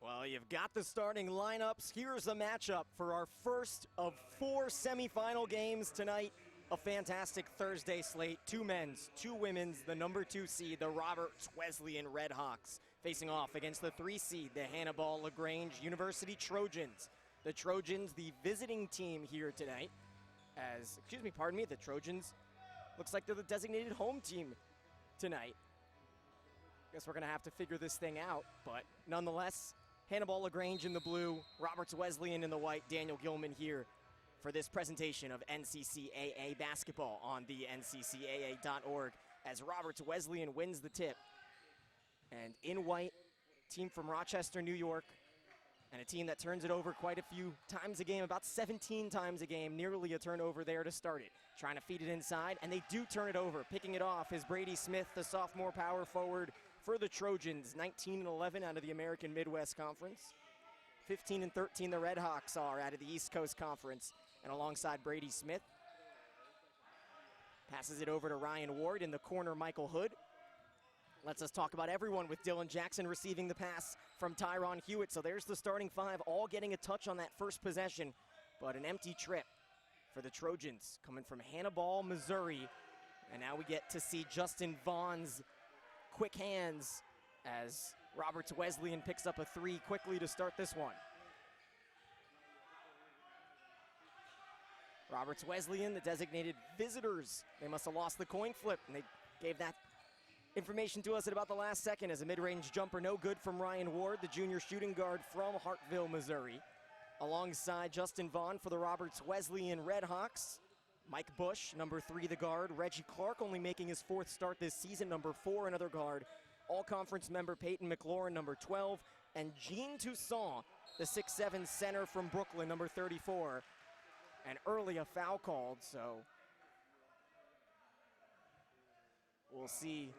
Well, you've got the starting lineups. Here's the matchup for our first of 4 semifinal games tonight. A fantastic Thursday slate. 2 men's, 2 women's, the number 2 seed, the Wesleyan Redhawks, facing off against the 3 seed, the Hannibal-LaGrange University Trojans. The Trojans, the visiting team here tonight, the Trojans looks like they're the designated home team tonight. Guess we're going to have to figure this thing out, but nonetheless, Hannibal-LaGrange in the blue, Wesleyan in the white, Daniel Gilman here for this presentation of NCCAA basketball on the nccaa.org as Wesleyan wins the tip. And in white, team from Rochester, New York, and a team that turns it over quite a few times a game, about 17 times a game, nearly a turnover there to start it. Trying to feed it inside, and they do turn it over. Picking it off is Brady Smith, the sophomore power forward for the Trojans, 19-11 out of the American Midwest Conference. 15-13 the Redhawks are out of the East Coast Conference, and alongside Brady Smith. Passes it over to Ryan Ward in the corner, Michael Hood. Lets us talk about everyone with Dylan Jackson receiving the pass from Tyron Hewitt. So there's the starting 5, all getting a touch on that first possession, but an empty trip for the Trojans coming from Hannibal, Missouri. And now we get to see Justin Vaughn's quick hands as Wesleyan picks up a 3 quickly to start this one. Wesleyan, the designated visitors. They must have lost the coin flip, and they gave that information to us at about the last second as a mid-range jumper no good from Ryan Ward, the junior shooting guard from Hartville, Missouri. Alongside Justin Vaughn for the Wesleyan Redhawks, Mike Bush, number 3, the guard. Reggie Clark only making his 4th start this season, number 4, another guard. All-conference member Peyton McLaurin, number 12. And Jean Toussaint, the 6'7 center from Brooklyn, number 34. And early a foul called, so we'll see.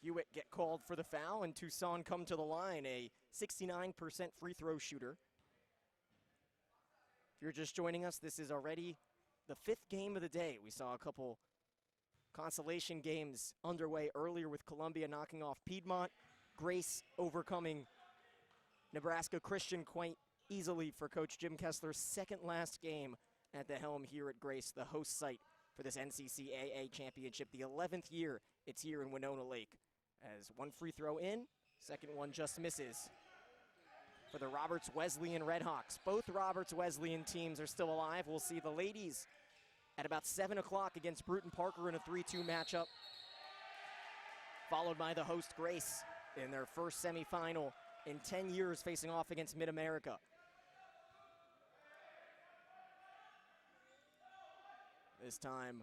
Hewitt get called for the foul, and Toussaint come to the line, a 69% free throw shooter. If you're just joining us, this is already the 5th game of the day. We saw a couple consolation games underway earlier with Columbia knocking off Piedmont, Grace overcoming Nebraska Christian quite easily for Coach Jim Kessler's second last game at the helm here at Grace, the host site for this NCCAA championship. The 11th year it's here in Winona Lake. As one free throw in, second one just misses for the Wesleyan Redhawks. Both Wesleyan teams are still alive. We'll see the ladies at about 7 o'clock against Bruton Parker in a 3-2 matchup, followed by the host Grace in their first semifinal in 10 years facing off against Mid-America. This time,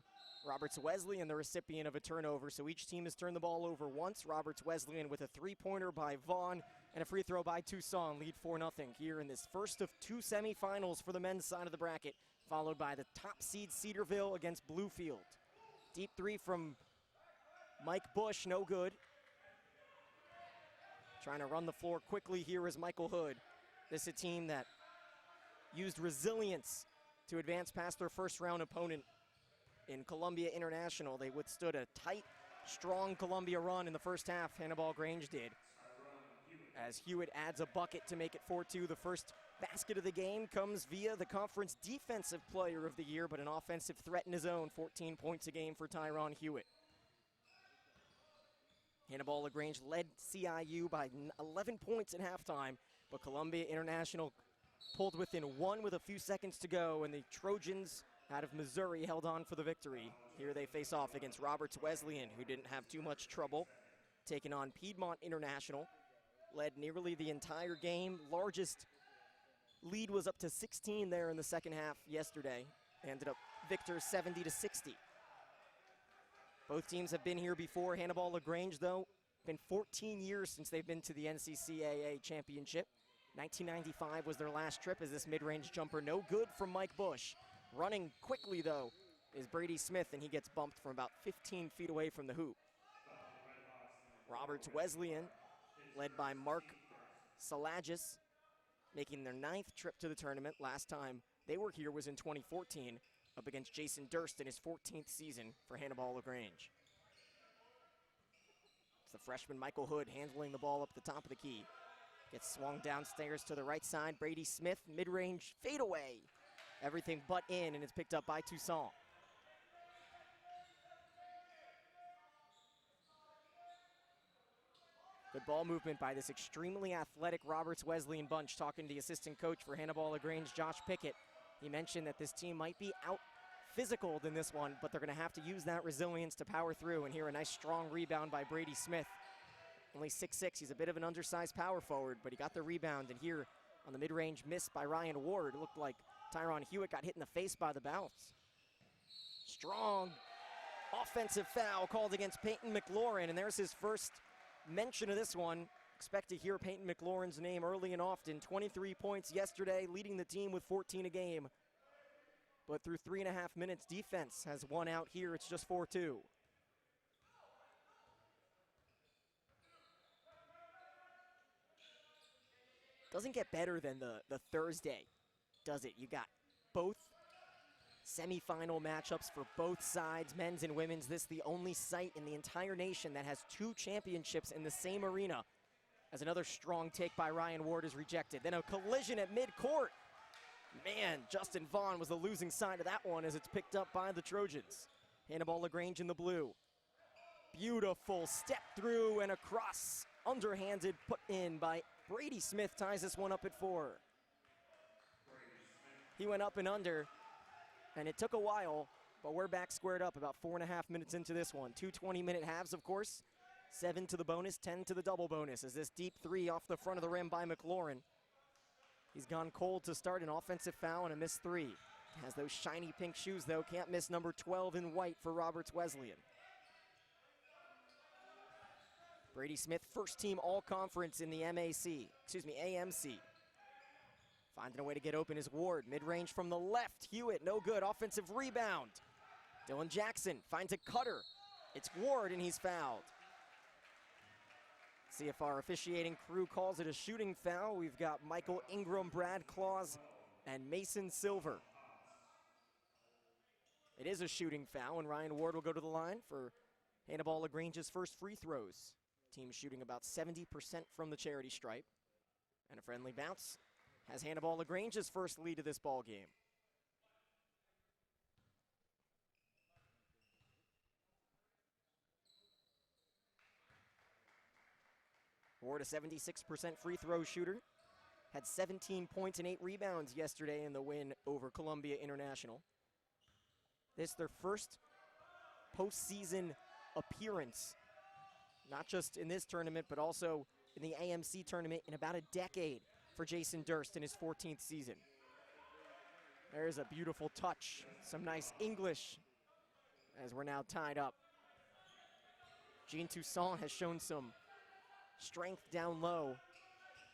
Wesleyan, the recipient of a turnover, so each team has turned the ball over once. Wesleyan with a 3-pointer by Vaughn and a free throw by Toussaint, lead 4-0 here in this first of 2 semifinals for the men's side of the bracket, followed by the top seed Cedarville against Bluefield. Deep 3 from Mike Bush, no good. Trying to run the floor quickly here is Michael Hood. This is a team that used resilience to advance past their first-round opponent in Columbia International. They withstood a tight, strong Columbia run in the first half, Hannibal-LaGrange did. As Hewitt adds a bucket to make it 4-2. The first basket of the game comes via the conference defensive player of the year, but an offensive threat in his own, 14 points a game for Tyron Hewitt. Hannibal-LaGrange led CIU by 11 points at halftime, but Columbia International pulled within 1 with a few seconds to go, and the Trojans out of Missouri held on for the victory. Here they face off against Wesleyan, who didn't have too much trouble taking on Piedmont International. Led nearly the entire game. Largest lead was up to 16 there in the second half yesterday. Ended up victors 70-60. Both teams have been here before. Hannibal-LaGrange, though, been 14 years since they've been to the NCCAA championship. 1995 was their last trip as this mid-range jumper no good from Mike Bush. Running quickly, though, is Brady Smith, and he gets bumped from about 15 feet away from the hoop. Wesleyan, led by Mark Salagis, making their 9th trip to the tournament. Last time they were here was in 2014, up against Jason Durst in his 14th season for Hannibal-LaGrange. It's the freshman Michael Hood handling the ball up the top of the key. Gets swung downstairs to the right side. Brady Smith, mid-range fadeaway. Everything but in, and it's picked up by Toussaint. Good ball movement by this extremely athletic Roberts Wesleyan bunch. Talking to the assistant coach for Hannibal-LaGrange, Josh Pickett. He mentioned that this team might be out physical in this one, but they're going to have to use that resilience to power through. And here a nice strong rebound by Brady Smith. Only 6'6", he's a bit of an undersized power forward, but he got the rebound. And here on the mid-range miss by Ryan Ward, it looked like Tyron Hewitt got hit in the face by the bounce. Strong offensive foul called against Peyton McLaurin, and there's his first mention of this one. Expect to hear Peyton McLaurin's name early and often. 23 points yesterday, leading the team with 14 a game. But through 3.5 minutes, defense has won out here. It's just 4-2. Doesn't get better than the Thursday, does it? You got both semifinal matchups for both sides, men's and women's. This is the only site in the entire nation that has 2 championships in the same arena, as another strong take by Ryan Ward is rejected. Then a collision at midcourt. Man, Justin Vaughn was the losing side of that one as it's picked up by the Trojans. Hannibal-LaGrange in the blue. Beautiful step through and across. Underhanded put in by Brady Smith, ties this one up at 4. He went up and under, and it took a while, but we're back squared up about 4.5 minutes into this one. 2 20-minute halves, of course. 7 to the bonus, 10 to the double bonus, as this deep 3 off the front of the rim by McLaurin. He's gone cold to start, an offensive foul and a missed 3. Has those shiny pink shoes, though. Can't miss number 12 in white for Roberts Wesleyan. Brady Smith, first team all-conference in the AMC. Finding a way to get open is Ward. Mid-range from the left. Hewitt, no good. Offensive rebound. Dylan Jackson finds a cutter. It's Ward, and he's fouled. See if our officiating crew calls it a shooting foul. We've got Michael Ingram, Brad Claus, and Mason Silver. It is a shooting foul, and Ryan Ward will go to the line for Hannibal-LaGrange's first free throws. Team shooting about 70% from the charity stripe. And a friendly bounce has Hannibal-LaGrange's first lead of this ball game. Ward, a 76% free throw shooter. Had 17 points and 8 rebounds yesterday in the win over Columbia International. This is their first postseason appearance, not just in this tournament, but also in the AMC tournament in about a decade for Jason Durst in his 14th season. There's a beautiful touch, some nice English as we're now tied up. Jean Toussaint has shown some strength down low.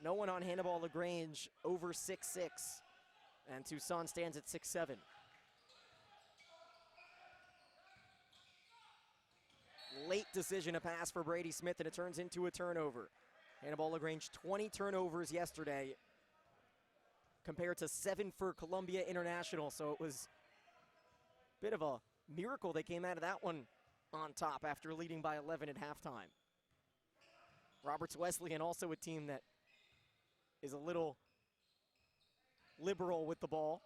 No one on Hannibal-LaGrange over 6'6", and Toussaint stands at 6'7". Late decision to pass for Brady Smith, and it turns into a turnover. Hannibal-LaGrange 20 turnovers yesterday compared to 7 for Columbia International, so it was a bit of a miracle they came out of that one on top after leading by 11 at halftime. Roberts Wesleyan, also a team that is a little liberal with the ball.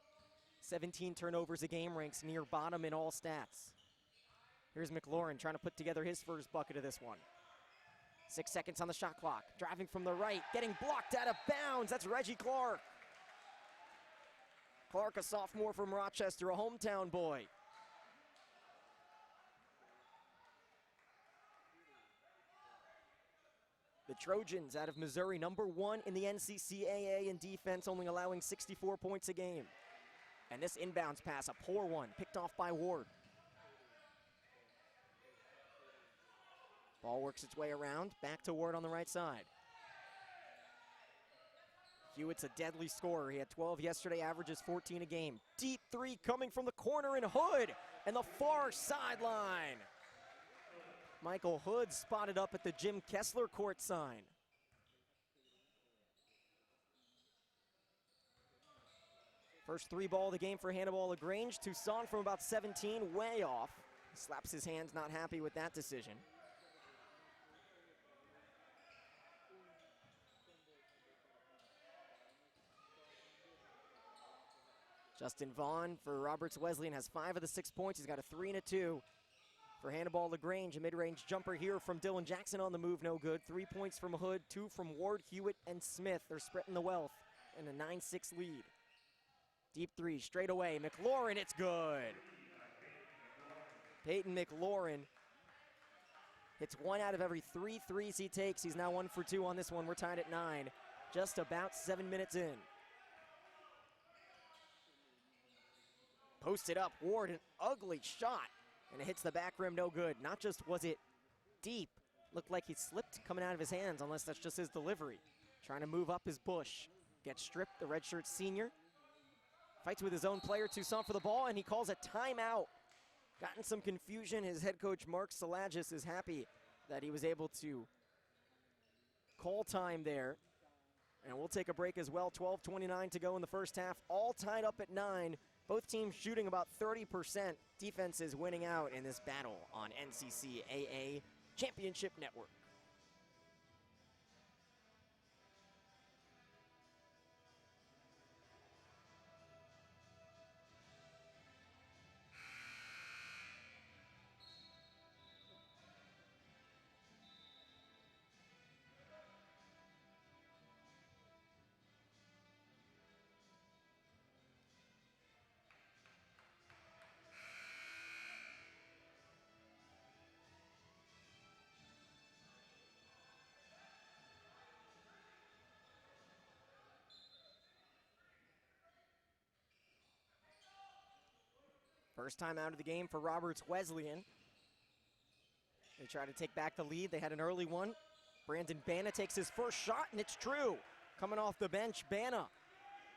17 turnovers a game, ranks near bottom in all stats. Here's McLaurin trying to put together his first bucket of this one. 6 seconds on the shot clock. Driving from the right, getting blocked out of bounds. That's Reggie Clark. Clark, a sophomore from Rochester, a hometown boy. The Trojans out of Missouri, number 1 in the NCCAA in defense, only allowing 64 points a game. And this inbounds pass, a poor one, picked off by Ward. Ball works its way around, back to Ward on the right side. Hewitt's a deadly scorer. He had 12 yesterday, averages 14 a game. Deep 3 coming from the corner, and Hood and the far sideline. Michael Hood spotted up at the Jim Kessler court sign. First 3 ball of the game for Hannibal-LaGrange. Toussaint from about 17, way off. Slaps his hands, not happy with that decision. Justin Vaughn for Roberts Wesleyan has 5 of the 6 points. He's got a 3 and a 2. For Hannibal-LaGrange, a mid-range jumper here from Dylan Jackson on the move, no good. 3 points from Hood, 2 from Ward, Hewitt, and Smith. They're spreading the wealth in a 9-6 lead. Deep 3, straight away. McLaurin, it's good. Peyton McLaurin hits 1 out of every 3 threes he takes. He's now 1 for 2 on this one. We're tied at 9, just about 7 minutes in. Posted up, Ward, an ugly shot. And it hits the back rim, no good. Not just was it deep, looked like he slipped coming out of his hands, unless that's just his delivery. Trying to move up his bush. Gets stripped, the redshirt senior. Fights with his own player, Toussaint, for the ball, and he calls a timeout. Gotten some confusion. His head coach, Mark Salagis, is happy that he was able to call time there. And we'll take a break as well. 12:29 to go in the first half. All tied up at 9. Both teams shooting about 30%. Defenses winning out in this battle on NCCAA Championship Network. First time out of the game for Roberts Wesleyan. They try to take back the lead. They had an early one. Brandon Bana takes his first shot, and it's true. Coming off the bench, Bana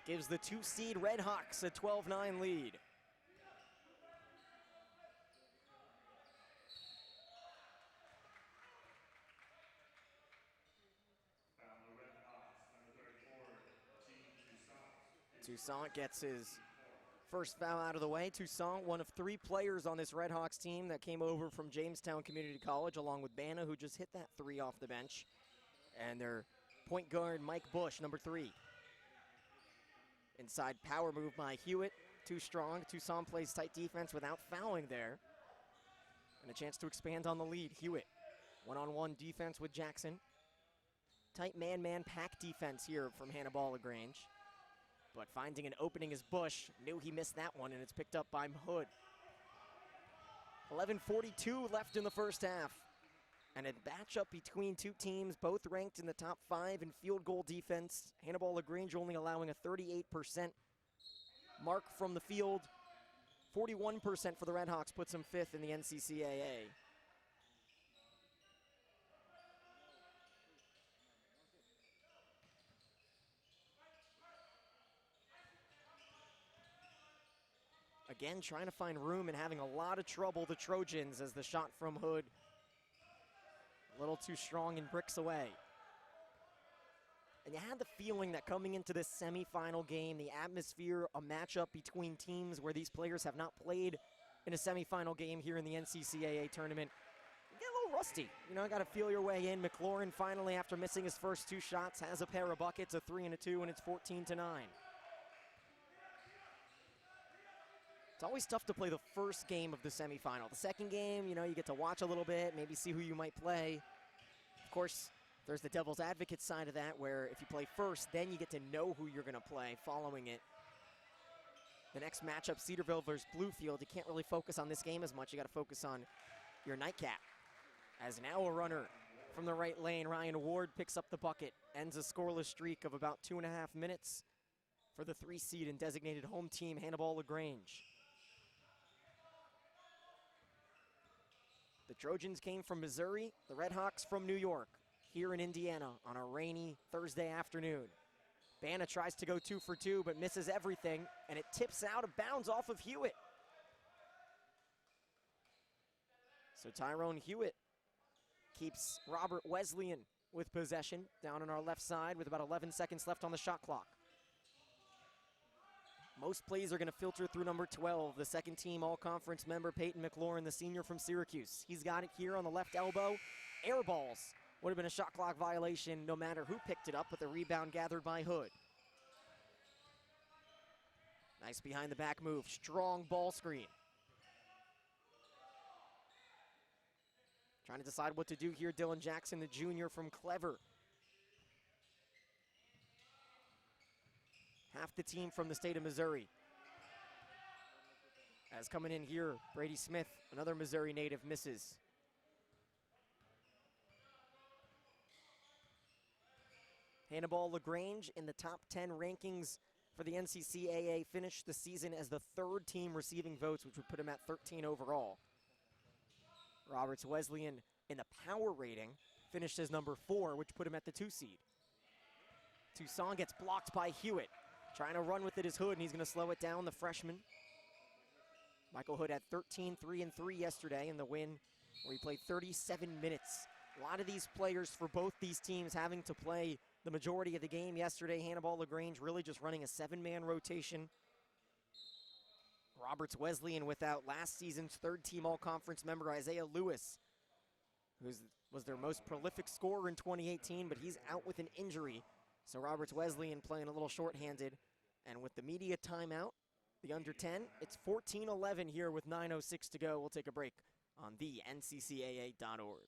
gives the 2-seed Redhawks a 12-9 lead. Toussaint gets his first foul out of the way. Toussaint, one of 3 players on this Redhawks team that came over from Jamestown Community College, along with Bana, who just hit that 3 off the bench. And their point guard, Mike Bush, number 3. Inside power move by Hewitt, too strong. Toussaint plays tight defense without fouling there. And a chance to expand on the lead. Hewitt, one-on-one defense with Jackson. Tight man-man pack defense here from Hannibal-LaGrange. But finding an opening is Bush. Knew he missed that one, and it's picked up by Hood. 11:42 left in the first half. And a matchup between 2 teams, both ranked in the top 5 in field goal defense. Hannibal-LaGrange only allowing a 38% mark from the field. 41% for the Redhawks puts them 5th in the NCCAA. Again, trying to find room and having a lot of trouble, the Trojans, as the shot from Hood a little too strong and bricks away. And you had the feeling that coming into this semifinal game, the atmosphere, a matchup between teams where these players have not played in a semifinal game here in the NCCAA tournament, you get a little rusty. You know, got to feel your way in. McLaurin finally, after missing his first 2 shots, has a pair of buckets, a 3 and a 2, and it's 14-9. It's always tough to play the first game of the semifinal. The second game, you know, you get to watch a little bit, maybe see who you might play. Of course, there's the devil's advocate side of that, where if you play first, then you get to know who you're going to play following it. The next matchup, Cedarville versus Bluefield, you can't really focus on this game as much. You got to focus on your nightcap. As now a runner from the right lane, Ryan Ward picks up the bucket, ends a scoreless streak of about 2.5 minutes for the 3-seed and designated home team, Hannibal-LaGrange. The Trojans came from Missouri, the Redhawks from New York, here in Indiana on a rainy Thursday afternoon. Bana tries to go 2 for 2, but misses everything, and it tips out of bounds off of Hewitt. So Tyrone Hewitt keeps Robert Wesleyan with possession down on our left side with about 11 seconds left on the shot clock. Most plays are going to filter through number 12, the second team all-conference member, Peyton McLaurin, the senior from Syracuse. He's got it here on the left elbow. Air balls. Would have been a shot clock violation no matter who picked it up, but the rebound gathered by Hood. Nice behind the back move, strong ball screen. Trying to decide what to do here, Dylan Jackson, the junior from Clever. Half the team from the state of Missouri. As coming in here, Brady Smith, another Missouri native, misses. Hannibal-LaGrange in the top 10 rankings for the NCCAA, finished the season as the third team receiving votes, which would put him at 13 overall. Roberts Wesleyan in the power rating finished as number 4, which put him at the 2 seed. Toussaint gets blocked by Hewitt. Trying to run with it is Hood, and he's going to slow it down, the freshman. Michael Hood had 13, 3, and 3 yesterday in the win, where he played 37 minutes. A lot of these players for both these teams having to play the majority of the game yesterday. Hannibal-LaGrange really just running a 7-man rotation. Roberts Wesleyan without last season's third-team all-conference member Isaiah Lewis, who was their most prolific scorer in 2018, but he's out with an injury. So Roberts Wesleyan playing a little shorthanded. And with the media timeout, the under 10, it's 14-11 here with 9:06 to go. We'll take a break on the NCCAA.org.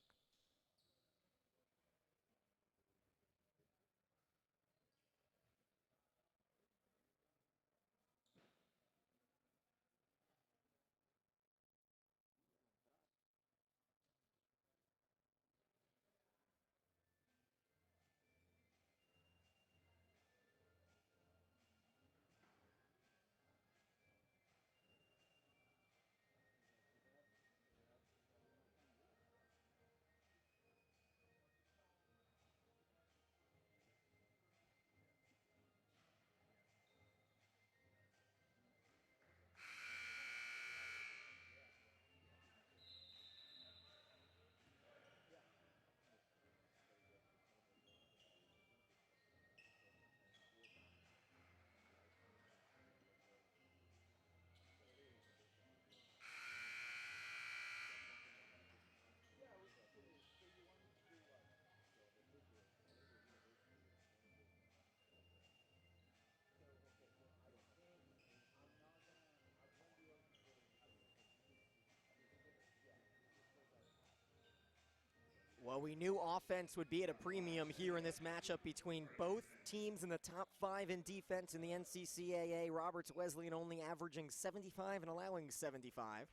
Well, we knew offense would be at a premium here in this matchup between both teams in the top 5 in defense in the NCCAA. Roberts Wesleyan only averaging 75 and allowing 75.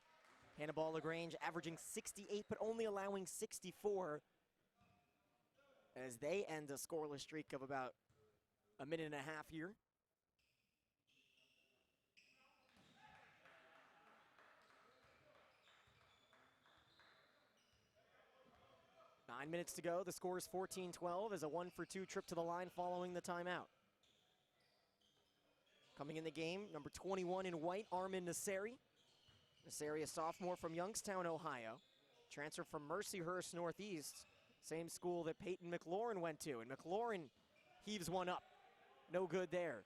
Hannibal-LaGrange averaging 68 but only allowing 64, as they end a scoreless streak of about a minute and a half here. Nine minutes to go. The score is 14-12 as a 1-for-2 trip to the line following the timeout. Coming in the game, number 21 in white, Armin Nasseri. Nasseri, a sophomore from Youngstown, Ohio. Transfer from Mercyhurst Northeast, same school that Peyton McLaurin went to. And McLaurin heaves one up. No good there.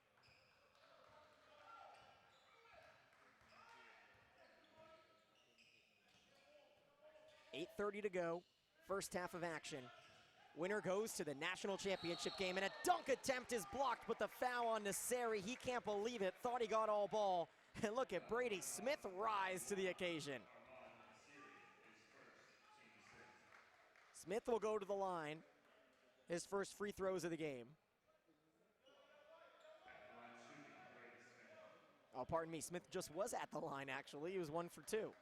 $8:30 to go. First half of action. Winner goes to the national championship game, and a dunk attempt is blocked, but the foul on Nasseri, he can't believe it, thought he got all ball. And look at Brady Smith rise to the occasion. Smith will go to the line, his first free throws of the game. Oh, pardon me, Smith just was at the line, actually. He was 1 for 2.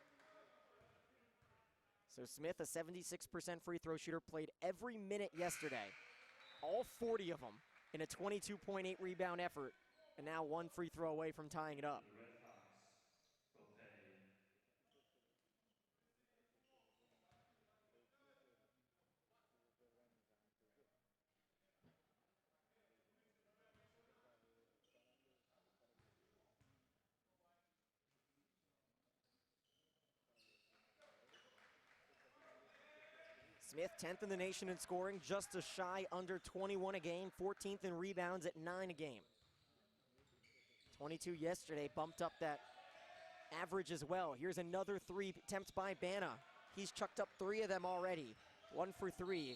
So Smith, a 76% free throw shooter, played every minute yesterday. All 40 of them in a 22.8 rebound effort, and now 1 free throw away from tying it up. Smith, 10th in the nation in scoring, just a shy under 21 a game, 14th in rebounds at 9 a game. 22 yesterday, bumped up that average as well. Here's another 3 attempts by Bana. He's chucked up 3 of them already. 1 for 3.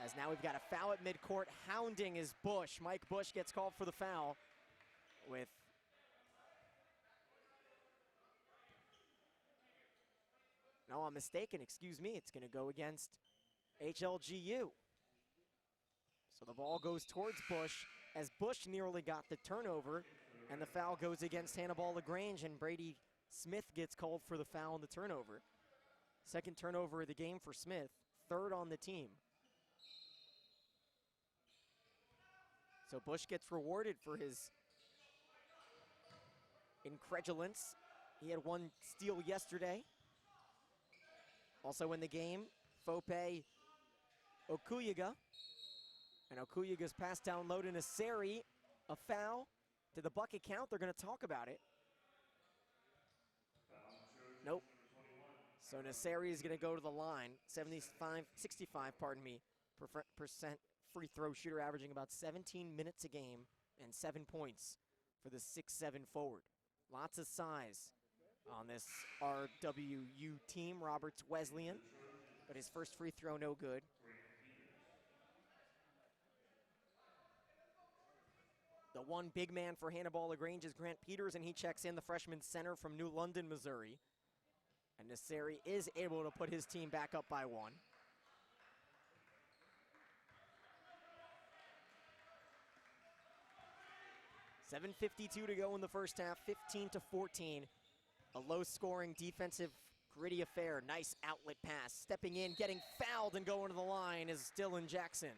As now we've got a foul at midcourt. Hounding is Bush. Mike Bush gets called for the foul with No, I'm mistaken. Excuse me. It's going to go against HLGU. So the ball goes towards Bush as Bush nearly got the turnover, and the foul goes against Hannibal-LaGrange, and Brady Smith gets called for the foul on the turnover. Second turnover of the game for Smith, third on the team. So Bush gets rewarded for his incredulence. He had one steal yesterday. Also in the game, Fope Okuyiga. And Okuyaga's pass down low to Naseri. A foul. Did the bucket count? They're going to talk about it. Nope. So Naseri is going to go to the line. 65, pardon me, percent free throw shooter, averaging about 17 minutes a game and 7 points for the 6'7" forward. Lots of size on this RWU team. Roberts Wesleyan, but his first free throw no good. The one big man for Hannibal-LaGrange is Grant Peters, and he checks in, the freshman center from New London, Missouri. And Naseri is able to put his team back up by one. $7:52 to go in the first half, 15-14. A low-scoring, defensive, gritty affair. Nice outlet pass. Stepping in, getting fouled, and going to the line is Dylan Jackson.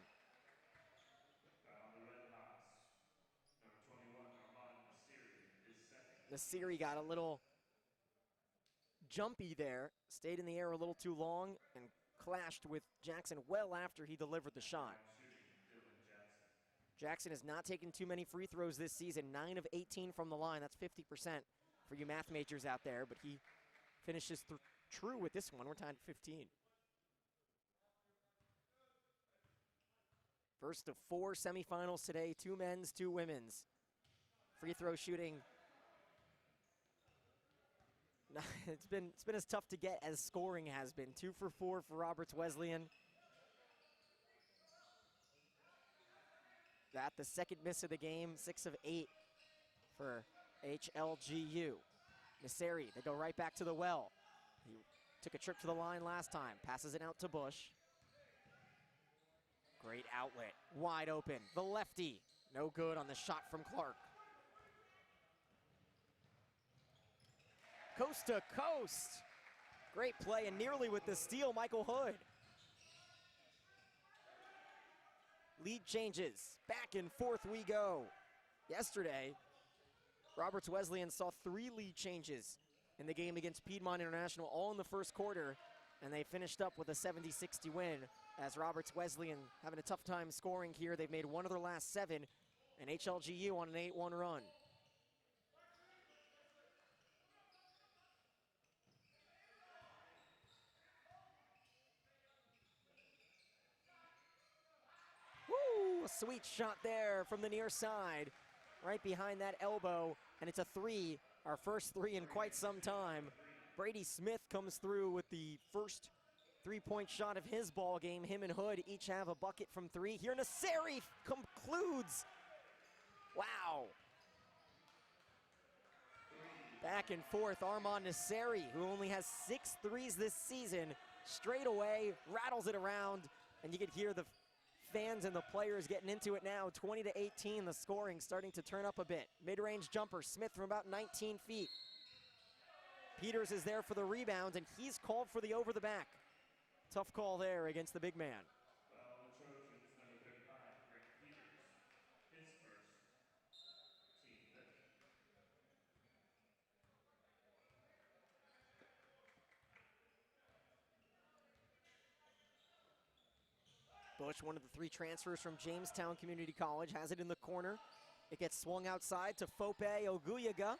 Naseri got a little jumpy there, stayed in the air a little too long, and clashed with Jackson well after he delivered the shot. Jackson has not taken too many free throws this season, 9 of 18 from the line. That's 50% for you math majors out there, but he finishes true with this one. We're tied at 15. First of 4 semifinals today, 2 men's, 2 women's. Free throw shooting. It's been as tough to get as scoring has been. 2 for 4 for Roberts Wesleyan. That the second miss of the game, 6 of 8 for HLGU. Naseri, they go right back to the well. He took a trip to the line last time, passes it out to Bush. Great outlet, wide open. The lefty, no good on the shot from Clark. Coast to coast. Great play, and nearly with the steal, Michael Hood. Lead changes, back and forth we go. Yesterday, Roberts Wesleyan saw 3 lead changes in the game against Piedmont International, all in the first quarter, and they finished up with a 70-60 win, as Roberts Wesleyan having a tough time scoring here. They've made 1 of their last 7, and HLGU on an 8-1 run. A sweet shot there from the near side, right behind that elbow, and it's a 3, our first 3 in quite some time. Brady Smith comes through with the first 3-point shot of his ball game. Him and Hood each have a bucket from 3. Here Naseri concludes. Wow. Back and forth, Armand Naseri, who only has 6 threes this season, straight away, rattles it around, and you could hear the fans and the players getting into it now. 20-18, the scoring starting to turn up a bit. Mid-range jumper, Smith from about 19 feet. Peters is there for the rebound, and he's called for the over the back. Tough call there against the big man. Well, the Trojans, number 35, Grant Peters, his first team fifth. Bush, one of the 3 transfers from Jamestown Community College, has it in the corner. It gets swung outside to Fope Okuyiga.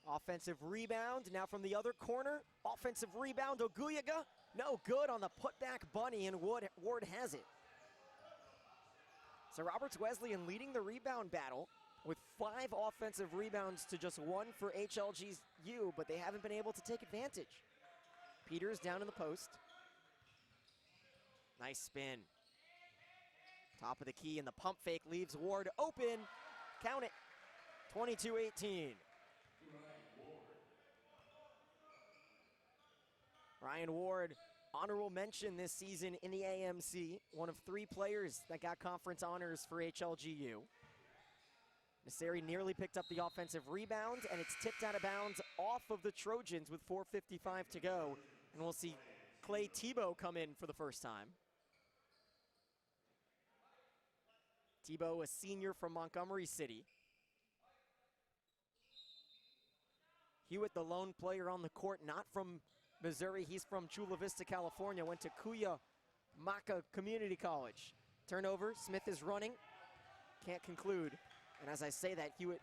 Offensive rebound, now from the other corner. Offensive rebound, Okuyiga. No good on the putback bunny, and Ward has it. So Roberts Wesleyan leading the rebound battle with 5 offensive rebounds to just 1 for HLGU, but they haven't been able to take advantage. Peters down in the post. Nice spin. Top of the key, and the pump fake leaves Ward open. Count it. 22-18. Ryan Ward, honorable mention this season in the AMC, one of 3 players that got conference honors for HLGU. Nasseri nearly picked up the offensive rebound, and it's tipped out of bounds off of the Trojans with 4:55 to go. And we'll see Clay Tebow come in for the first time. Tebow, a senior from Montgomery City. Hewitt, the lone player on the court, not from Missouri. He's from Chula Vista, California. Went to Cuyamaca Community College. Turnover, Smith is running. Can't conclude. And as I say that, Hewitt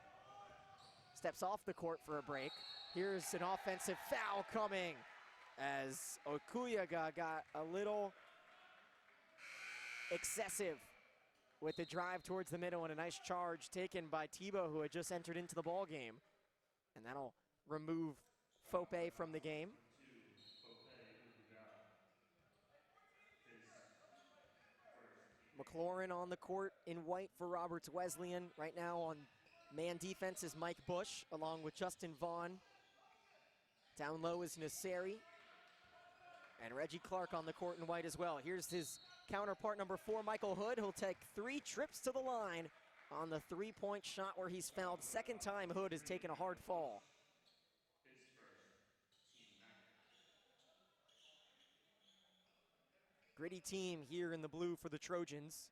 steps off the court for a break. Here's an offensive foul coming as Okuyaga got a little excessive with the drive towards the middle and a nice charge taken by Tebow, who had just entered into the ball game. And that'll remove Fope from the game. McLaurin on the court in white for Roberts Wesleyan. Right now on man defense is Mike Bush along with Justin Vaughn. Down low is Nasseri. And Reggie Clark on the court in white as well. Here's his counterpart, number 4, Michael Hood. He'll take 3 trips to the line on the 3-point shot where he's fouled. Second time Hood has taken a hard fall. Gritty team here in the blue for the Trojans.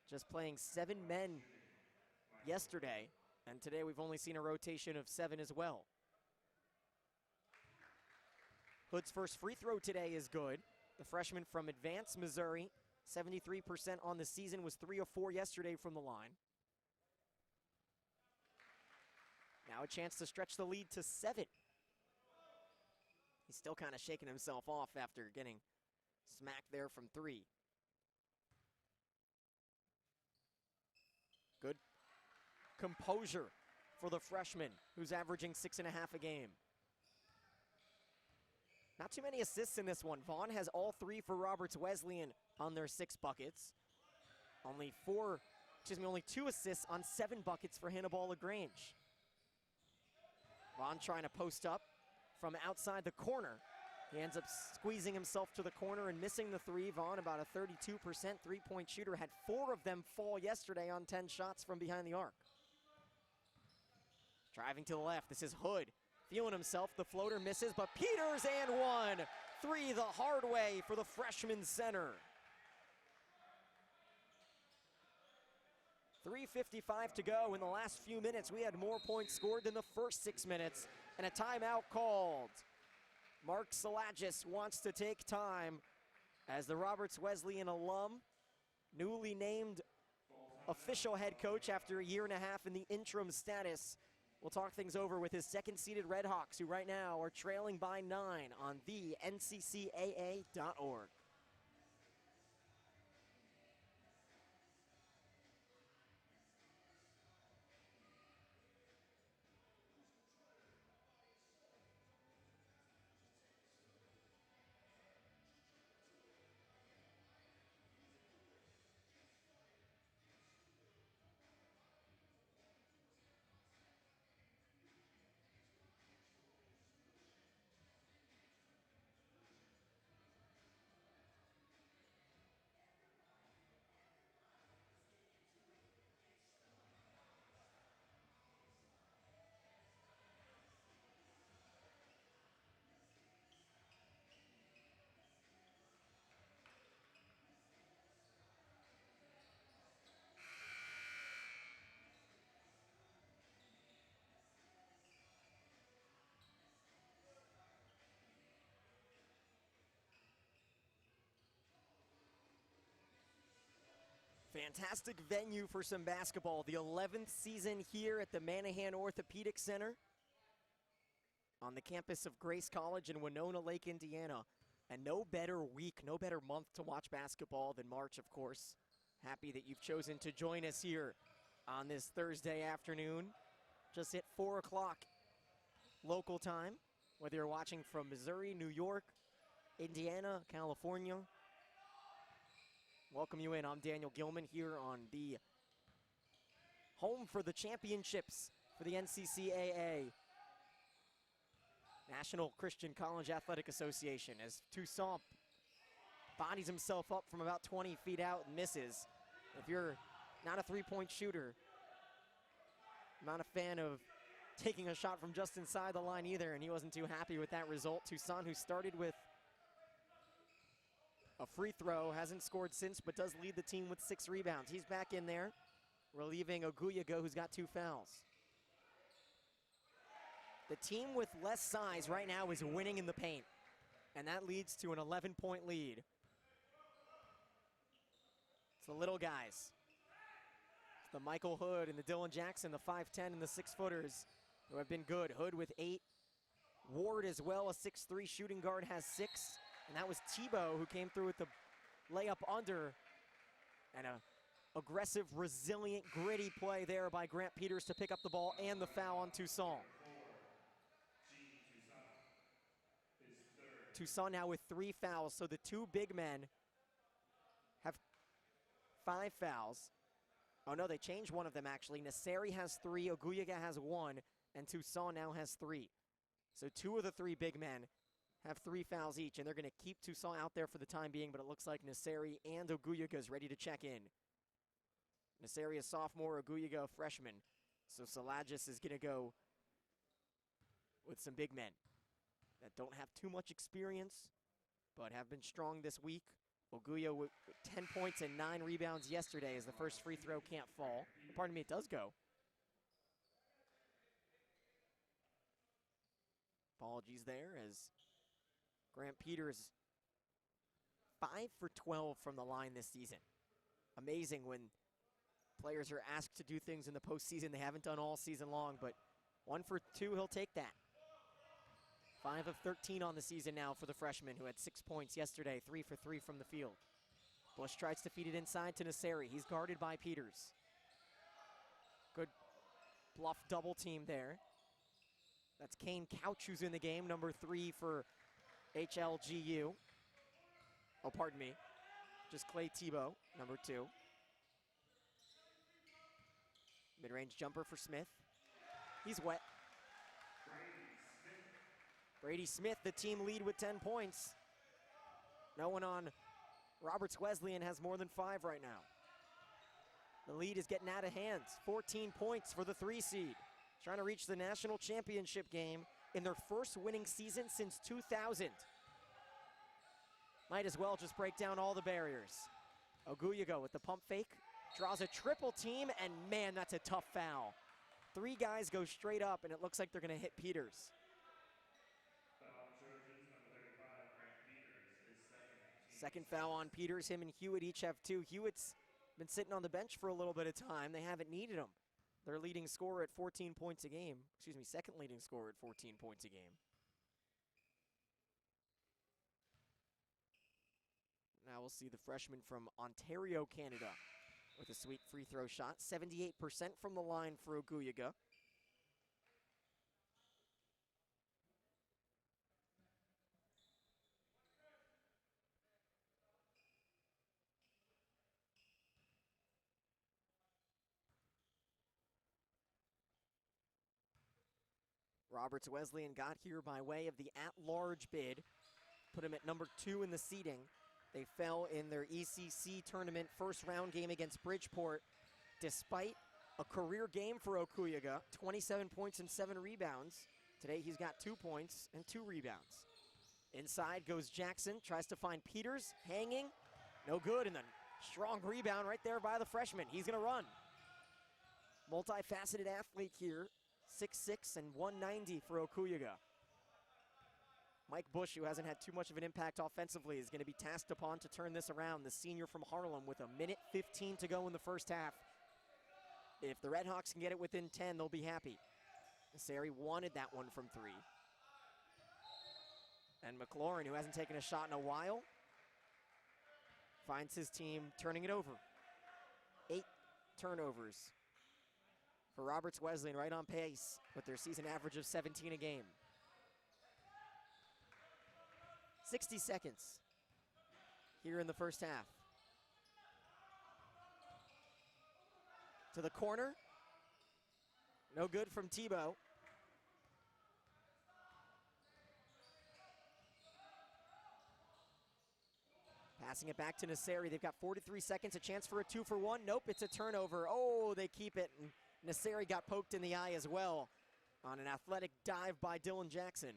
Just playing 7 men yesterday, and today we've only seen a rotation of 7 as well. Hood's first free throw today is good. The freshman from Advance, Missouri, 73% on the season, was 3 of 4 yesterday from the line. Now a chance to stretch the lead to 7. He's still kind of shaking himself off after getting smacked there from 3. Good composure for the freshman, who's averaging 6.5 a game. Not too many assists in this one. Vaughn has all 3 for Roberts Wesleyan on their 6 buckets. Only 2 assists on 7 buckets for Hannibal-LaGrange. Vaughn trying to post up from outside the corner. He ends up squeezing himself to the corner and missing the 3. Vaughn, about a 32% three-point shooter, had 4 of them fall yesterday on 10 shots from behind the arc. Driving to the left, this is Hood. Feeling himself, the floater misses, but Peters and 1. 3 the hard way for the freshman center. 3:55 to go in the last few minutes. We had more points scored than the first 6 minutes, and a timeout called. Mark Salagis wants to take time as the Roberts Wesleyan alum, newly named official head coach after a 1.5 years in the interim status. We'll talk things over with his second-seeded Redhawks, who right now are trailing by 9 on the nccaa.org. Fantastic venue for some basketball. The 11th season here at the Manahan Orthopedic Center on the campus of Grace College in Winona Lake, Indiana. And no better week, no better month to watch basketball than March, of course. Happy that you've chosen to join us here on this Thursday afternoon. Just hit 4 o'clock local time, whether you're watching from Missouri, New York, Indiana, California. Welcome you in. I'm Daniel Gilman here on the home for the championships for the NCCAA. National Christian College Athletic Association, as Toussaint bodies himself up from about 20 feet out and misses. If you're not a three-point shooter, not a fan of taking a shot from just inside the line either, and he wasn't too happy with that result. Toussaint, who started with a free throw, hasn't scored since, but does lead the team with 6 rebounds. He's back in there, relieving Oguyago, who's got 2 fouls. The team with less size right now is winning in the paint, and that leads to an 11-point lead. It's the little guys. It's the Michael Hood and the Dylan Jackson, the 5'10" and the 6-footers, who have been good. Hood with 8. Ward as well, a 6'3" shooting guard, has 6. And that was Tebow who came through with the layup under. And a aggressive, resilient, gritty play there by Grant Peters to pick up the ball and the foul on Toussaint. Toussaint now with 3 fouls, so the 2 big men have 5 fouls. Oh no, they changed one of them actually. Nasseri has 3, Oguyaga has 1, and Toussaint now has 3. So 2 of the 3 big men have 3 fouls each, and they're going to keep Toussaint out there for the time being, but it looks like Nasseri and Oguyaga is ready to check in. Nasseri a sophomore, Oguyaga a freshman. So Salagis is going to go with some big men that don't have too much experience, but have been strong this week. Oguyaga with 10 points and 9 rebounds yesterday, as the first free throw can't fall. Pardon me, it does go. Apologies there, as Grant Peters 5 for 12 from the line this season. Amazing when players are asked to do things in the postseason they haven't done all season long, but 1 for 2, he'll take that. 5 of 13 on the season now for the freshman, who had 6 points yesterday, 3 for 3 from the field. Bush tries to feed it inside to Nasseri. He's guarded by Peters. Good bluff double team there. That's Kane Couch who's in the game, number 3 for HLGU. Oh, pardon me. Just Clay Tebow, number 2. Mid-range jumper for Smith. He's wet. Brady Smith, the team lead with 10 points. No one on Roberts Wesleyan has more than 5 right now. The lead is getting out of hand. 14 points for the 3 seed. Trying to reach the national championship game in their first winning season since 2000. Might as well just break down all the barriers. Oguyaga with the pump fake. Draws a triple team, and man, that's a tough foul. 3 guys go straight up, and it looks like they're going to hit Peters. Second foul on Peters. Him and Hewitt each have 2. Hewitt's been sitting on the bench for a little bit of time. They haven't needed him. Their leading scorer at 14 points a game. Excuse me, second leading scorer at 14 points a game. Now we'll see the freshman from Ontario, Canada, with a sweet free throw shot. 78% from the line for Oguyaga. Roberts Wesleyan got here by way of the at-large bid. Put him at number 2 in the seeding. They fell in their ECC tournament first round game against Bridgeport, despite a career game for Oguyaga, 27 points and 7 rebounds. Today he's got 2 points and 2 rebounds. Inside goes Jackson, tries to find Peters, hanging, no good, and then strong rebound right there by the freshman. He's gonna run. Multifaceted athlete here, 6'6" and 190 for Oguyaga. Mike Bush, who hasn't had too much of an impact offensively, is going to be tasked upon to turn this around. The senior from Harlem with 1:15 to go in the first half. If the Redhawks can get it within 10, they'll be happy. Nasseri wanted that one from 3. And McLaurin, who hasn't taken a shot in a while, finds his team turning it over. 8 turnovers for Roberts Wesleyan, right on pace with their season average of 17 a game. 60 seconds here in the first half. To the corner. No good from Tebow. Passing it back to Nasseri. They've got 43 seconds, a chance for a 2-for-1. Nope, it's a turnover. Oh, they keep it. And Nasseri got poked in the eye as well on an athletic dive by Dylan Jackson.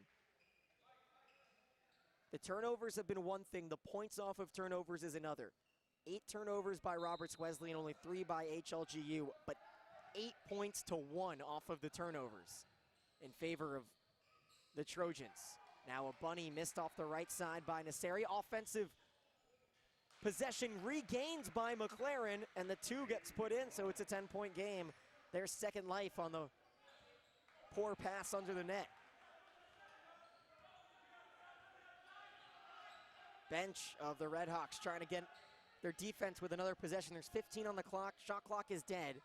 The turnovers have been one thing. The points off of turnovers is another. 8 turnovers by Roberts Wesleyan, only 3 by HLGU, but 8 points to 1 off of the turnovers in favor of the Trojans. Now a bunny missed off the right side by Nasseri. Offensive possession regained by McLaren, and the 2 gets put in, so it's a 10-point game. Their second life on the poor pass under the net. Bench of the Redhawks trying to get their defense with another possession. There's 15 on the clock. Shot clock is dead.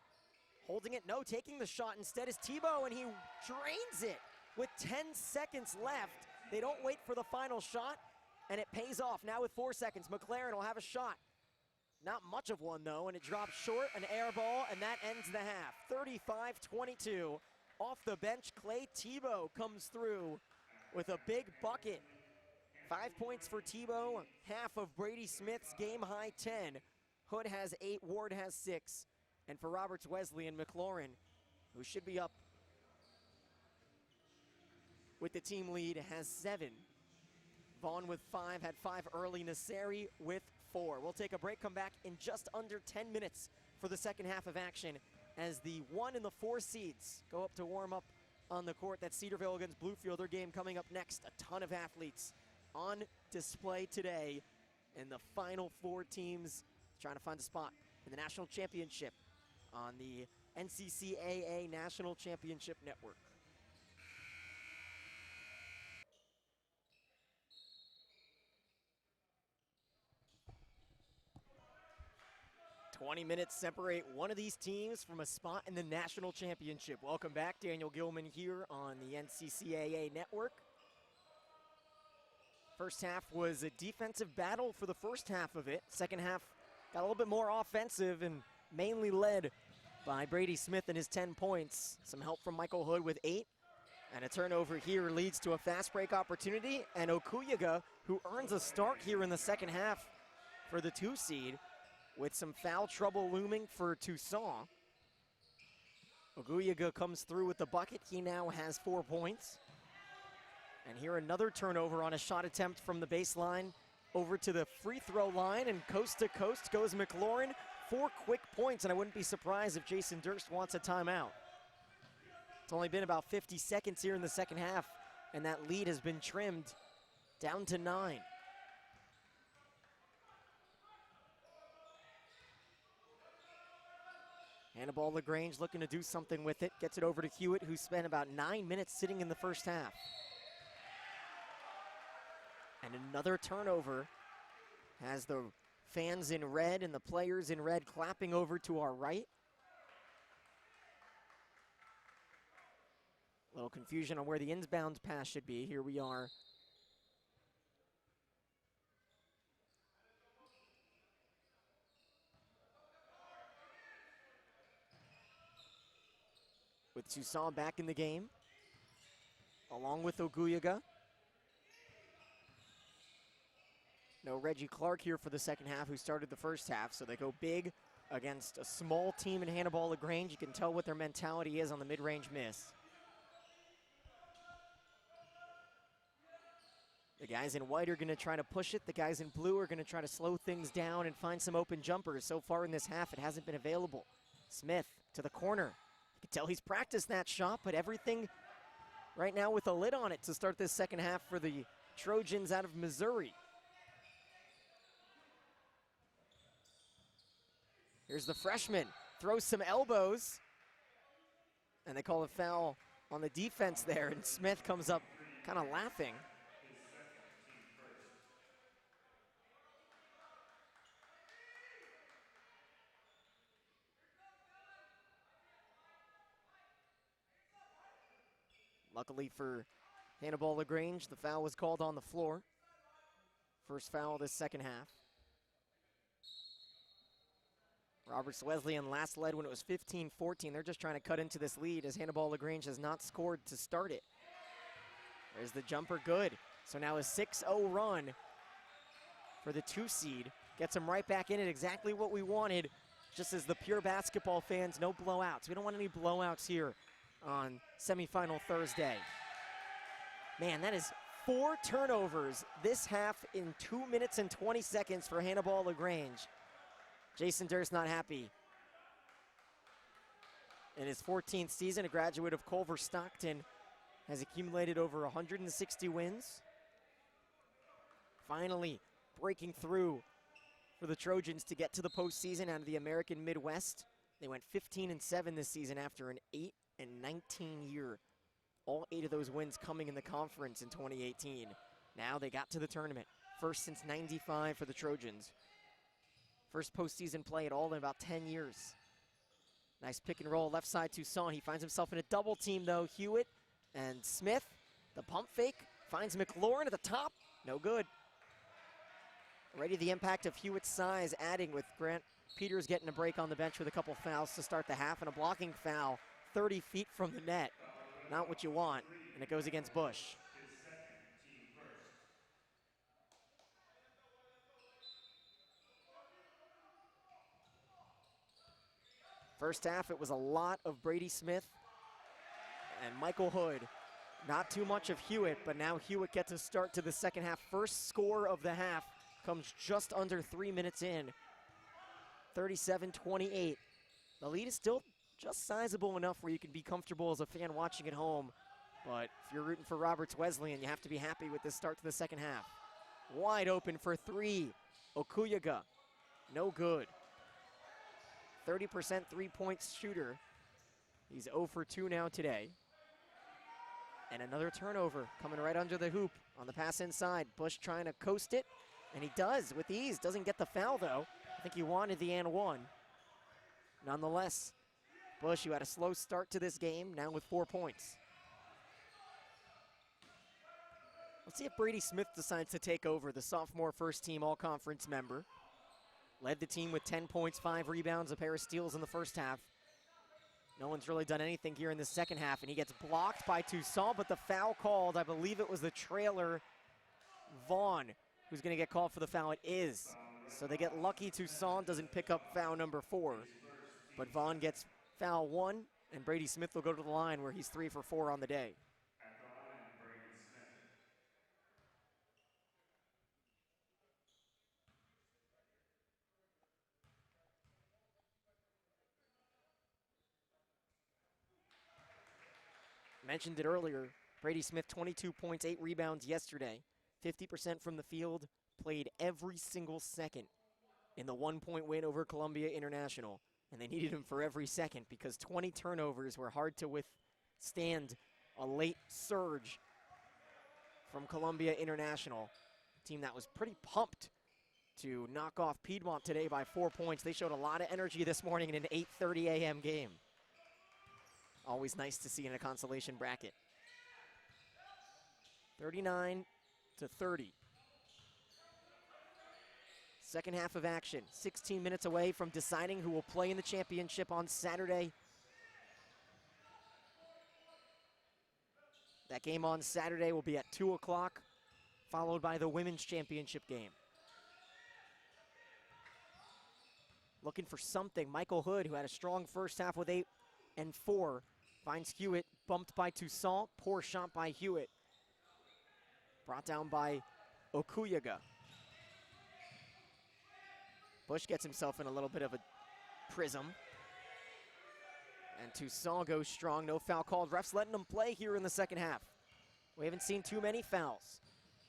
Holding it, no, taking the shot instead is Tebow, and he drains it with 10 seconds left. They don't wait for the final shot, and it pays off. Now with 4 seconds, McLaren will have a shot. Not much of one, though, and it drops short, an air ball, and that ends the half. 35-22. Off the bench, Clay Tebow comes through with a big bucket. 5 points for Tebow, half of Brady Smith's game-high 10. Hood has 8, Ward has 6. And for Roberts Wesleyan, McLaurin, who should be up with the team lead, has 7. Vaughn with 5, had 5 early. Nasseri with 4. We'll take a break, come back in just under 10 minutes for the second half of action as the 1 and the 4 seeds go up to warm up on the court. That's Cedarville against Bluefield. Their game coming up next. A ton of athletes on display today, and the final 4 teams trying to find a spot in the national championship on the NCCAA National Championship Network. "20 minutes separate one of these teams from a spot in the national championship." Welcome back, Daniel Gilman here on the NCCAA Network. First half was a defensive battle for the first half of it. Second half got a little bit more offensive and mainly led by Brady Smith and his 10 points. Some help from Michael Hood with 8. And a turnover here leads to a fast break opportunity. And Okuyaga, who earns a start here in the second half for the 2 seed, with some foul trouble looming for Toussaint. Okuyaga comes through with the bucket. He now has 4 points. And here another turnover on a shot attempt from the baseline over to the free throw line, and coast to coast goes McLaurin. 4 quick points, and I wouldn't be surprised if Jason Durst wants a timeout. It's only been about 50 seconds here in the second half, and that lead has been trimmed down to 9. Hannibal-LaGrange looking to do something with it. Gets it over to Hewitt, who spent about 9 minutes sitting in the first half. And another turnover has the fans in red and the players in red clapping over to our right. A little confusion on where the inbound pass should be. Here we are. With Toussaint back in the game, along with Okuyaga. No Reggie Clark here for the second half, who started the first half, so they go big against a small team in Hannibal-LaGrange. You can tell what their mentality is on the mid-range miss. The guys in white are going to try to push it. The guys in blue are going to try to slow things down and find some open jumpers. So far in this half, it hasn't been available. Smith to the corner. You can tell he's practiced that shot, but everything right now with a lid on it to start this second half for the Trojans out of Missouri. Here's the freshman, throws some elbows, and they call a foul on the defense there, and Smith comes up kind of laughing. Luckily for Hannibal-LaGrange, the foul was called on the floor. First foul this second half. Roberts Wesleyan last led when it was 15-14. They're just trying to cut into this lead as Hannibal-LaGrange has not scored to start it. There's the jumper, good. So now a 6-0 run for the 2 seed. Gets them right back in it, exactly what we wanted. Just as the pure basketball fans, no blowouts. We don't want any blowouts here on semifinal Thursday. Man, that is 4 turnovers this half in 2 minutes and 20 seconds for Hannibal-LaGrange. Jason Durst not happy. In his 14th season, a graduate of Culver Stockton, has accumulated over 160 wins. Finally breaking through for the Trojans to get to the postseason out of the American Midwest. They went 15-7 this season after an 8-19 year. All 8 of those wins coming in the conference in 2018. Now they got to the tournament. First since '95 for the Trojans. First postseason play at all in about 10 years. Nice pick and roll left side Toussaint. He finds himself in a double team though. Hewitt and Smith. The pump fake finds McLaurin at the top. No good. Already the impact of Hewitt's size adding with Grant Peters getting a break on the bench with a couple fouls to start the half and a blocking foul 30 feet from the net. Not what you want, and it goes against Bush. First half, it was a lot of Brady Smith and Michael Hood. Not too much of Hewitt, but now Hewitt gets a start to the second half. First score of the half comes just under 3 minutes in. 37-28. The lead is still just sizable enough where you can be comfortable as a fan watching at home. But if you're rooting for Roberts Wesleyan, you have to be happy with this start to the second half. Wide open for 3. Okuyaga, no good. 30% three-point shooter. He's 0 for 2 now today. And another turnover coming right under the hoop on the pass inside. Bush trying to coast it, and he does with ease. Doesn't get the foul, though. I think he wanted the and one. Nonetheless, Bush, who had a slow start to this game, now with 4 points. Let's see if Brady Smith decides to take over, the sophomore first-team all-conference member. Led the team with 10 points, 5 rebounds, a pair of steals in the first half. No one's really done anything here in the second half, and he gets blocked by Toussaint, but the foul called, I believe it was the trailer, Vaughn, who's going to get called for the foul. It is. So they get lucky. Toussaint doesn't pick up foul number 4, but Vaughn gets foul 1, and Brady Smith will go to the line where he's 3 for 4 on the day. Mentioned it earlier, Brady Smith 22 points, 8 rebounds yesterday, 50% from the field, played every single second in the 1-point win over Columbia International. And they needed him for every second because 20 turnovers were hard to withstand a late surge from Columbia International. A team that was pretty pumped to knock off Piedmont today by 4 points. They showed a lot of energy this morning in an 8:30 a.m. game. Always nice to see in a consolation bracket. 39-30. Second half of action. 16 minutes away from deciding who will play in the championship on Saturday. That game on Saturday will be at 2 o'clock, followed by the women's championship game. Looking for something. Michael Hood, who had a strong first half with 8 and 4, finds Hewitt, bumped by Toussaint. Poor shot by Hewitt. Brought down by Okuyaga. Bush gets himself in a little bit of a prism. And Toussaint goes strong. No foul called. Refs letting him play here in the second half. We haven't seen too many fouls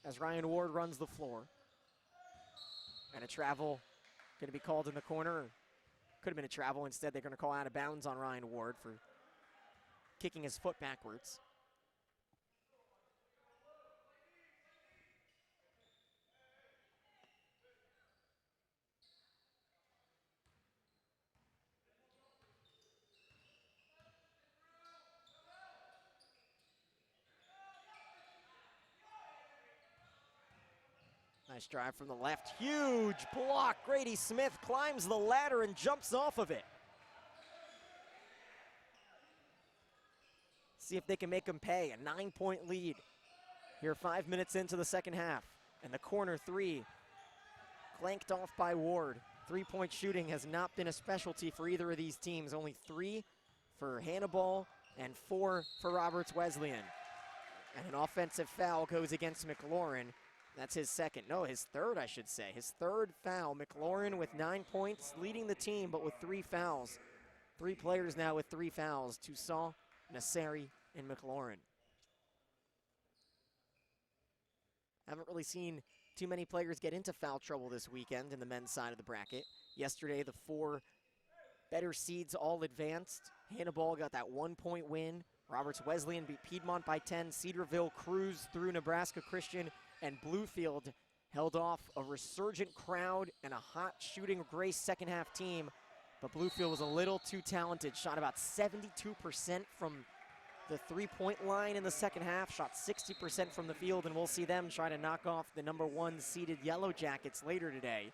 as Ryan Ward runs the floor. And a travel going to be called in the corner. Could have been a travel. Instead, they're going to call out of bounds on Ryan Ward for kicking his foot backwards. Nice drive from the left. Huge block. Grady Smith climbs the ladder and jumps off of it. See if they can make him pay. A 9-point lead here 5 minutes into the second half. And the corner 3 clanked off by Ward. Three-point shooting has not been a specialty for either of these teams. Only 3 for Hannibal and 4 for Roberts Wesleyan. And an offensive foul goes against McLaurin. That's his second, no, his third, I should say. His third foul. McLaurin with 9 points, leading the team, but with 3 fouls. 3 players now with 3 fouls. Toussaint, Nasseri, and McLaurin. Haven't really seen too many players get into foul trouble this weekend in the men's side of the bracket. Yesterday, the 4 better seeds all advanced. Hannibal got that 1-point win. Roberts Wesleyan beat Piedmont by 10. Cedarville cruised through Nebraska Christian, and Bluefield held off a resurgent crowd and a hot shooting Grace second half team. But Bluefield was a little too talented. Shot about 72% from the three-point line in the second half. Shot 60% from the field, and we'll see them try to knock off the number 1 seeded Yellow Jackets later today,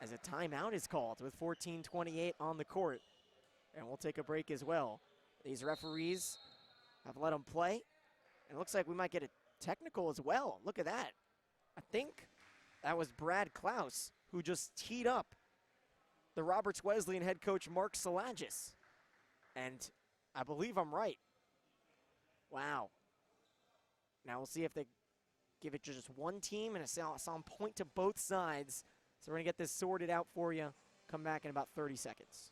as a timeout is called with 14:28 on the court. And we'll take a break as well. These referees have let them play. And it looks like we might get a technical as well. Look at that. I think that was Brad Klaus who just teed up the Roberts Wesleyan head coach Mark Salagis. And I believe I'm right. Wow. Now we'll see if they give it to just one team, and I saw him point to both sides. So we're gonna get this sorted out for you. Come back in about 30 seconds.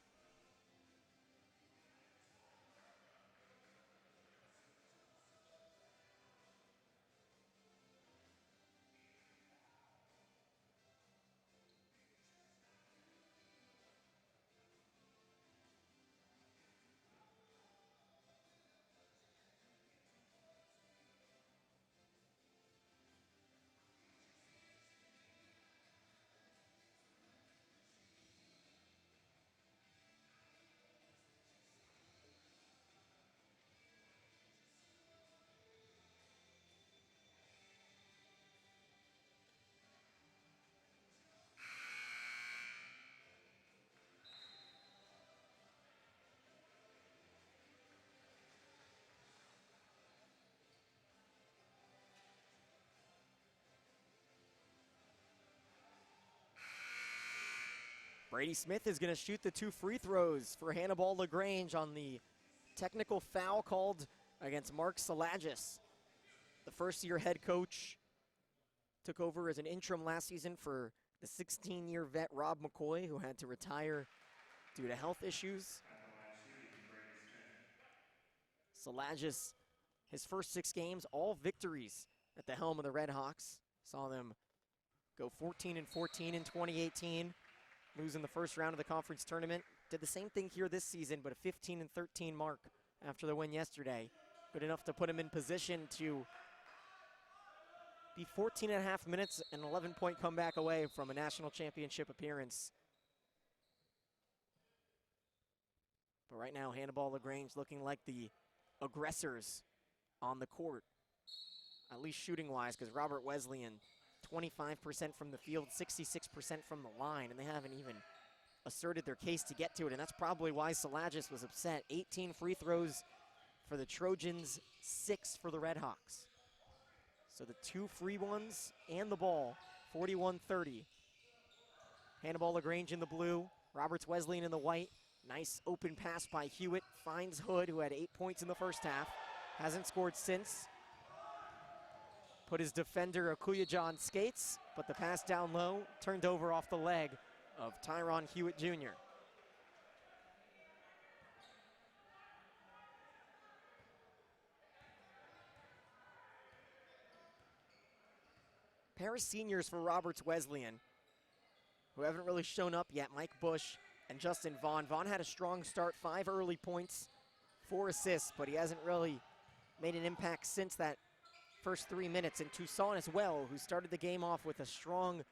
Brady Smith is going to shoot the 2 free throws for Hannibal-LaGrange on the technical foul called against Mark Salagis. The first-year head coach took over as an interim last season for the 16-year vet Rob McCoy, who had to retire due to health issues. Salagis, his first 6 games, all victories at the helm of the Red Hawks. Saw them go 14-14 in 2018. Losing the first round of the conference tournament. Did the same thing here this season, but a 15-13 mark after the win yesterday. Good enough to put him in position to be 14.5 minutes and 11-point comeback away from a national championship appearance. But right now, Hannibal-LaGrange looking like the aggressors on the court, at least shooting-wise, because Robert Wesleyan, 25% from the field, 66% from the line, and they haven't even asserted their case to get to it, and that's probably why Salagis was upset. 18 free throws for the Trojans, 6 for the Red Hawks. So the 2 free ones and the ball, 41-30. Hannibal-LaGrange in the blue, Roberts Wesleyan in the white. Nice open pass by Hewitt, finds Hood, who had 8 points in the first half. Hasn't scored since. Put his defender Akuyaja on skates, but the pass down low turned over off the leg of Tyron Hewitt Jr. Pair of seniors for Roberts Wesleyan, who haven't really shown up yet, Mike Bush and Justin Vaughn. Vaughn had a strong start, 5 early points, 4 assists, but he hasn't really made an impact since that first 3 minutes. And Toussaint as well, who started the game off with a strong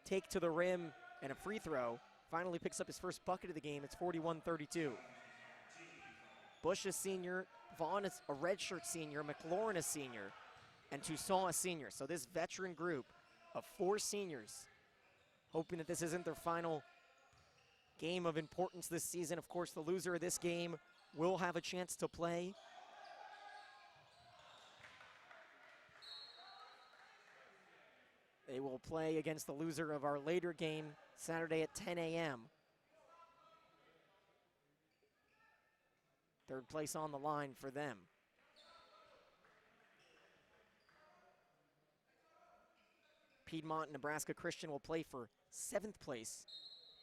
take to the rim and a free throw, finally picks up his first bucket of the game. It's 41-32. Bush is senior, Vaughn is a redshirt senior, McLaurin is senior, and Toussaint a senior. So this veteran group of 4 seniors, hoping that this isn't their final game of importance this season. Of course, the loser of this game will have a chance to play They will play against the loser of our later game Saturday at 10 a.m. Third place on the line for them. Piedmont and Nebraska Christian will play for 7th place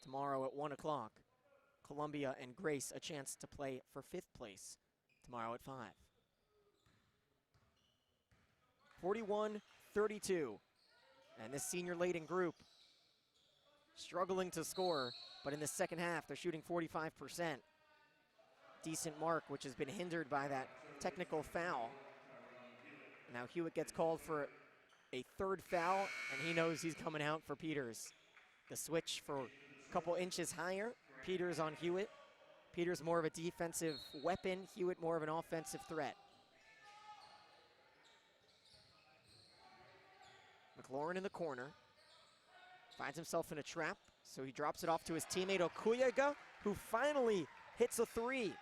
tomorrow at 1 o'clock. Columbia and Grace a chance to play for 5th place tomorrow at 5. 41-32. And this senior-laden group struggling to score, but in the second half, they're shooting 45%. Decent mark, which has been hindered by that technical foul. Now Hewitt gets called for a 3rd foul, and he knows he's coming out for Peters. The switch for a couple inches higher. Peters on Hewitt. Peters more of a defensive weapon. Hewitt more of an offensive threat. McLaurin in the corner. Finds himself in a trap, so he drops it off to his teammate Okuyaga, who finally hits a 3.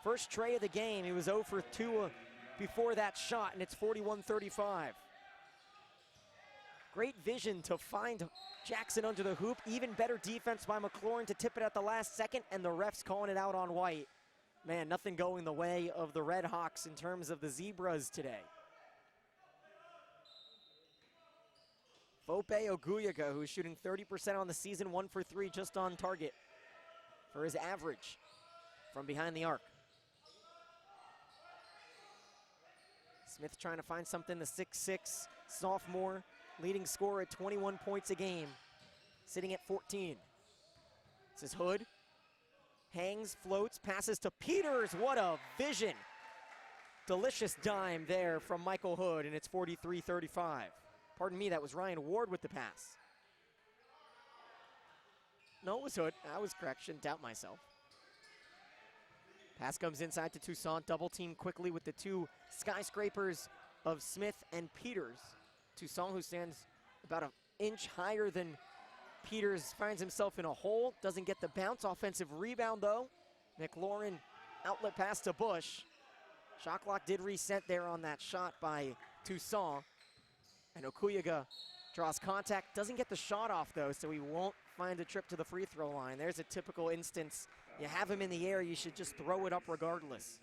First tray of the game. He was 0 for 2 before that shot, and it's 41-35. Great vision to find Jackson under the hoop. Even better defense by McLaurin to tip it at the last second, and the refs calling it out on White. Man, nothing going the way of the Red Hawks in terms of the Zebras today. Fope Okuyaga, who's shooting 30% on the season, 1 for 3 just on target for his average from behind the arc. Smith trying to find something, the 6'6" sophomore, leading scorer at 21 points a game, sitting at 14. This is Hood. Hangs, floats, passes to Peters. What a vision. Delicious dime there from Michael Hood, and it's 43-35. Pardon me, that was Ryan Ward with the pass. No, it was Hood. I was correct, shouldn't doubt myself. Pass comes inside to Toussaint, double team quickly with the 2 skyscrapers of Smith and Peters. Toussaint, who stands about an inch higher than Peters, finds himself in a hole, doesn't get the bounce. Offensive rebound though. McLaurin, outlet pass to Bush. Shot clock did reset there on that shot by Toussaint. And Okuyaga draws contact, doesn't get the shot off though, so he won't find a trip to the free throw line. There's a typical instance. You have him in the air, you should just throw it up regardless.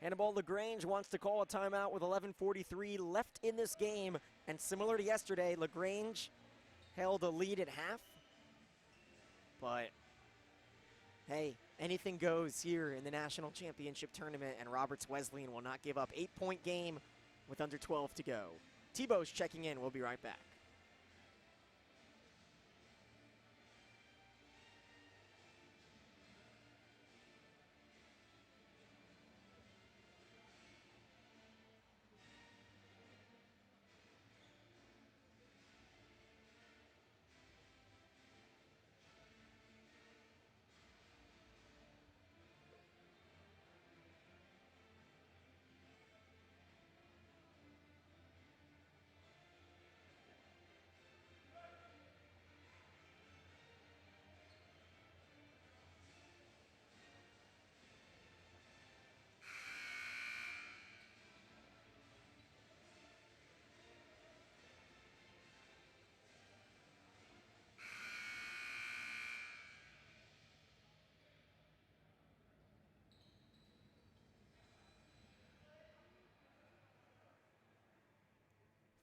Hannibal-LaGrange wants to call a timeout with 11:43 left in this game. And similar to yesterday, LaGrange held a lead at half. But, hey, anything goes here in the national championship tournament, and Roberts Wesleyan will not give up. 8-point game with under 12 to go. Tebow's checking in. We'll be right back.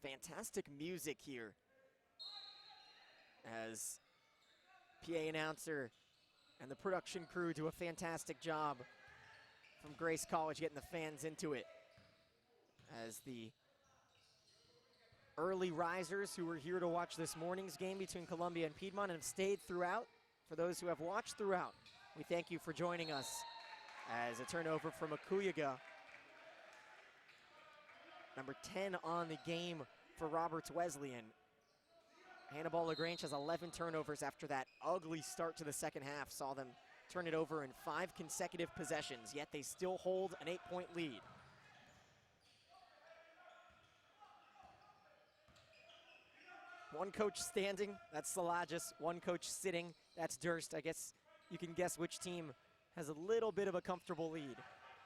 Fantastic music here as PA announcer and the production crew do a fantastic job from Grace College getting the fans into it, as the early risers who were here to watch this morning's game between Columbia and Piedmont and have stayed throughout. For those who have watched throughout, we thank you for joining us as a turnover from Okuyaga. Number 10 on the game for Roberts Wesleyan. Hannibal-LaGrange has 11 turnovers after that ugly start to the second half. Saw them turn it over in 5 consecutive possessions, yet they still hold an 8-point lead. One coach standing, that's Salagis. One coach sitting, that's Durst. I guess you can guess which team has a little bit of a comfortable lead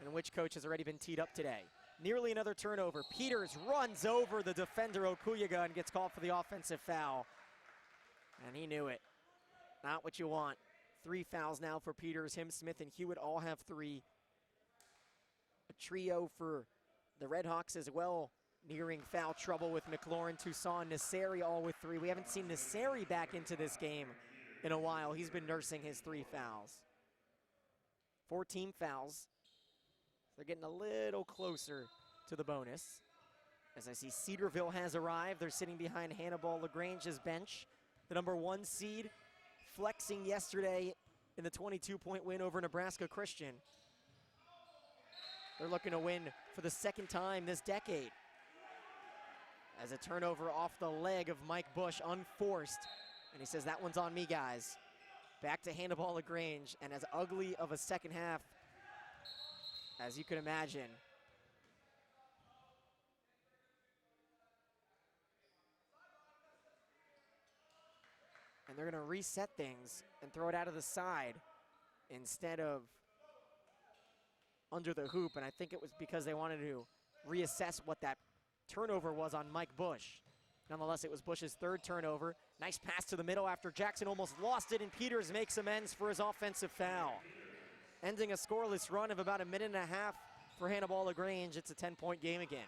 and which coach has already been teed up today. Nearly another turnover. Peters runs over the defender Okuyaga and gets called for the offensive foul. And he knew it. Not what you want. 3 fouls now for Peters. Him, Smith, and Hewitt all have 3. A trio for the Redhawks as well, nearing foul trouble with McLaurin, Toussaint, Nasseri all with 3. We haven't seen Nasseri back into this game in a while. He's been nursing his 3 fouls. 4 team fouls. They're getting a little closer to the bonus. As I see Cedarville has arrived. They're sitting behind Hannibal-LaGrange's bench. The number 1 seed, flexing yesterday in the 22-point win over Nebraska Christian. They're looking to win for the 2nd time this decade. As a turnover off the leg of Mike Bush, unforced. And he says, that one's on me, guys. Back to Hannibal-LaGrange, and as ugly of a second half as you could imagine. And they're gonna reset things and throw it out of the side instead of under the hoop, and I think it was because they wanted to reassess what that turnover was on Mike Bush. Nonetheless, it was Bush's 3rd turnover. Nice pass to the middle after Jackson almost lost it, and Peters makes amends for his offensive foul. Ending a scoreless run of about a minute and a half for Hannibal-LaGrange. It's a 10-point game again.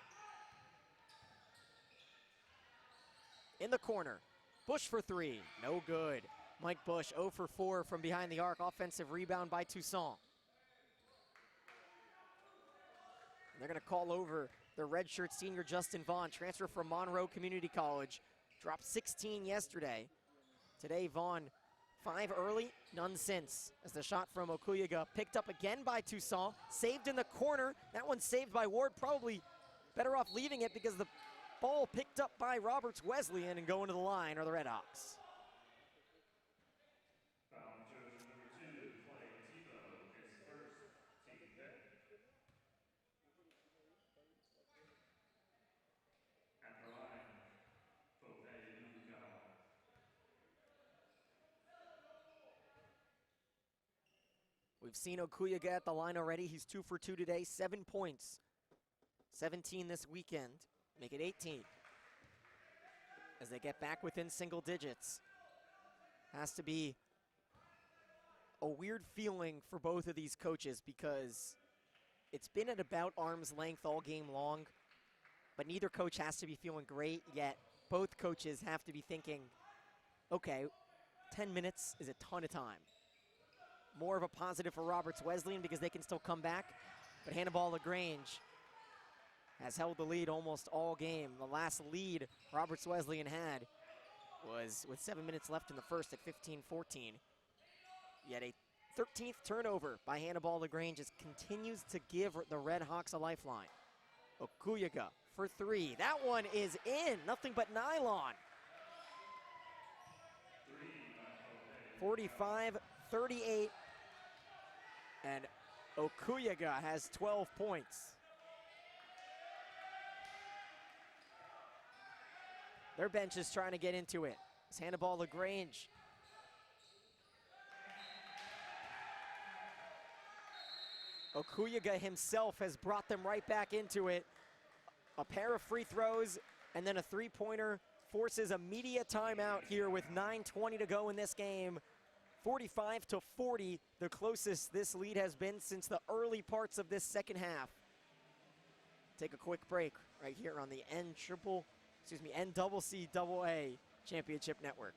In the corner, Bush for 3, no good. Mike Bush 0 for 4 from behind the arc. Offensive rebound by Toussaint. And they're gonna call over the redshirt senior Justin Vaughn, transfer from Monroe Community College. Dropped 16 yesterday. Today, Vaughn 5 early, none since. As the shot from Okuyaga picked up again by Toussaint, saved in the corner. That one saved by Ward, probably better off leaving it because the ball picked up by Roberts Wesleyan and going to the line are the Redhawks. Foul on Trojan number 2, Clay Tebow, his first, team 5th. At the line, Fofei Lugal. We've seen Okuyaga at the line already. He's 2 for 2 today, 7 points. 17 this weekend, make it 18. As they get back within single digits. Has to be a weird feeling for both of these coaches because it's been at about arm's length all game long, but neither coach has to be feeling great, yet both coaches have to be thinking, okay, 10 minutes is a ton of time. More of a positive for Roberts Wesleyan because they can still come back, but Hannibal-LaGrange has held the lead almost all game. The last lead Roberts Wesleyan had was with 7 minutes left in the first at 15-14. Yet a 13th turnover by Hannibal-LaGrange continues to give the Redhawks a lifeline. Okuyaga for 3. That one is in, nothing but nylon. 45-38, and Okuyaga has 12 points. Their bench is trying to get into it. It's Hannibal-LaGrange. Okuyaga himself has brought them right back into it. A pair of free throws and then a 3-pointer forces a media timeout here with 9:20 to go in this game. 45-40, the closest this lead has been since the early parts of this second half. Take a quick break right here on the NCCAA Championship Network.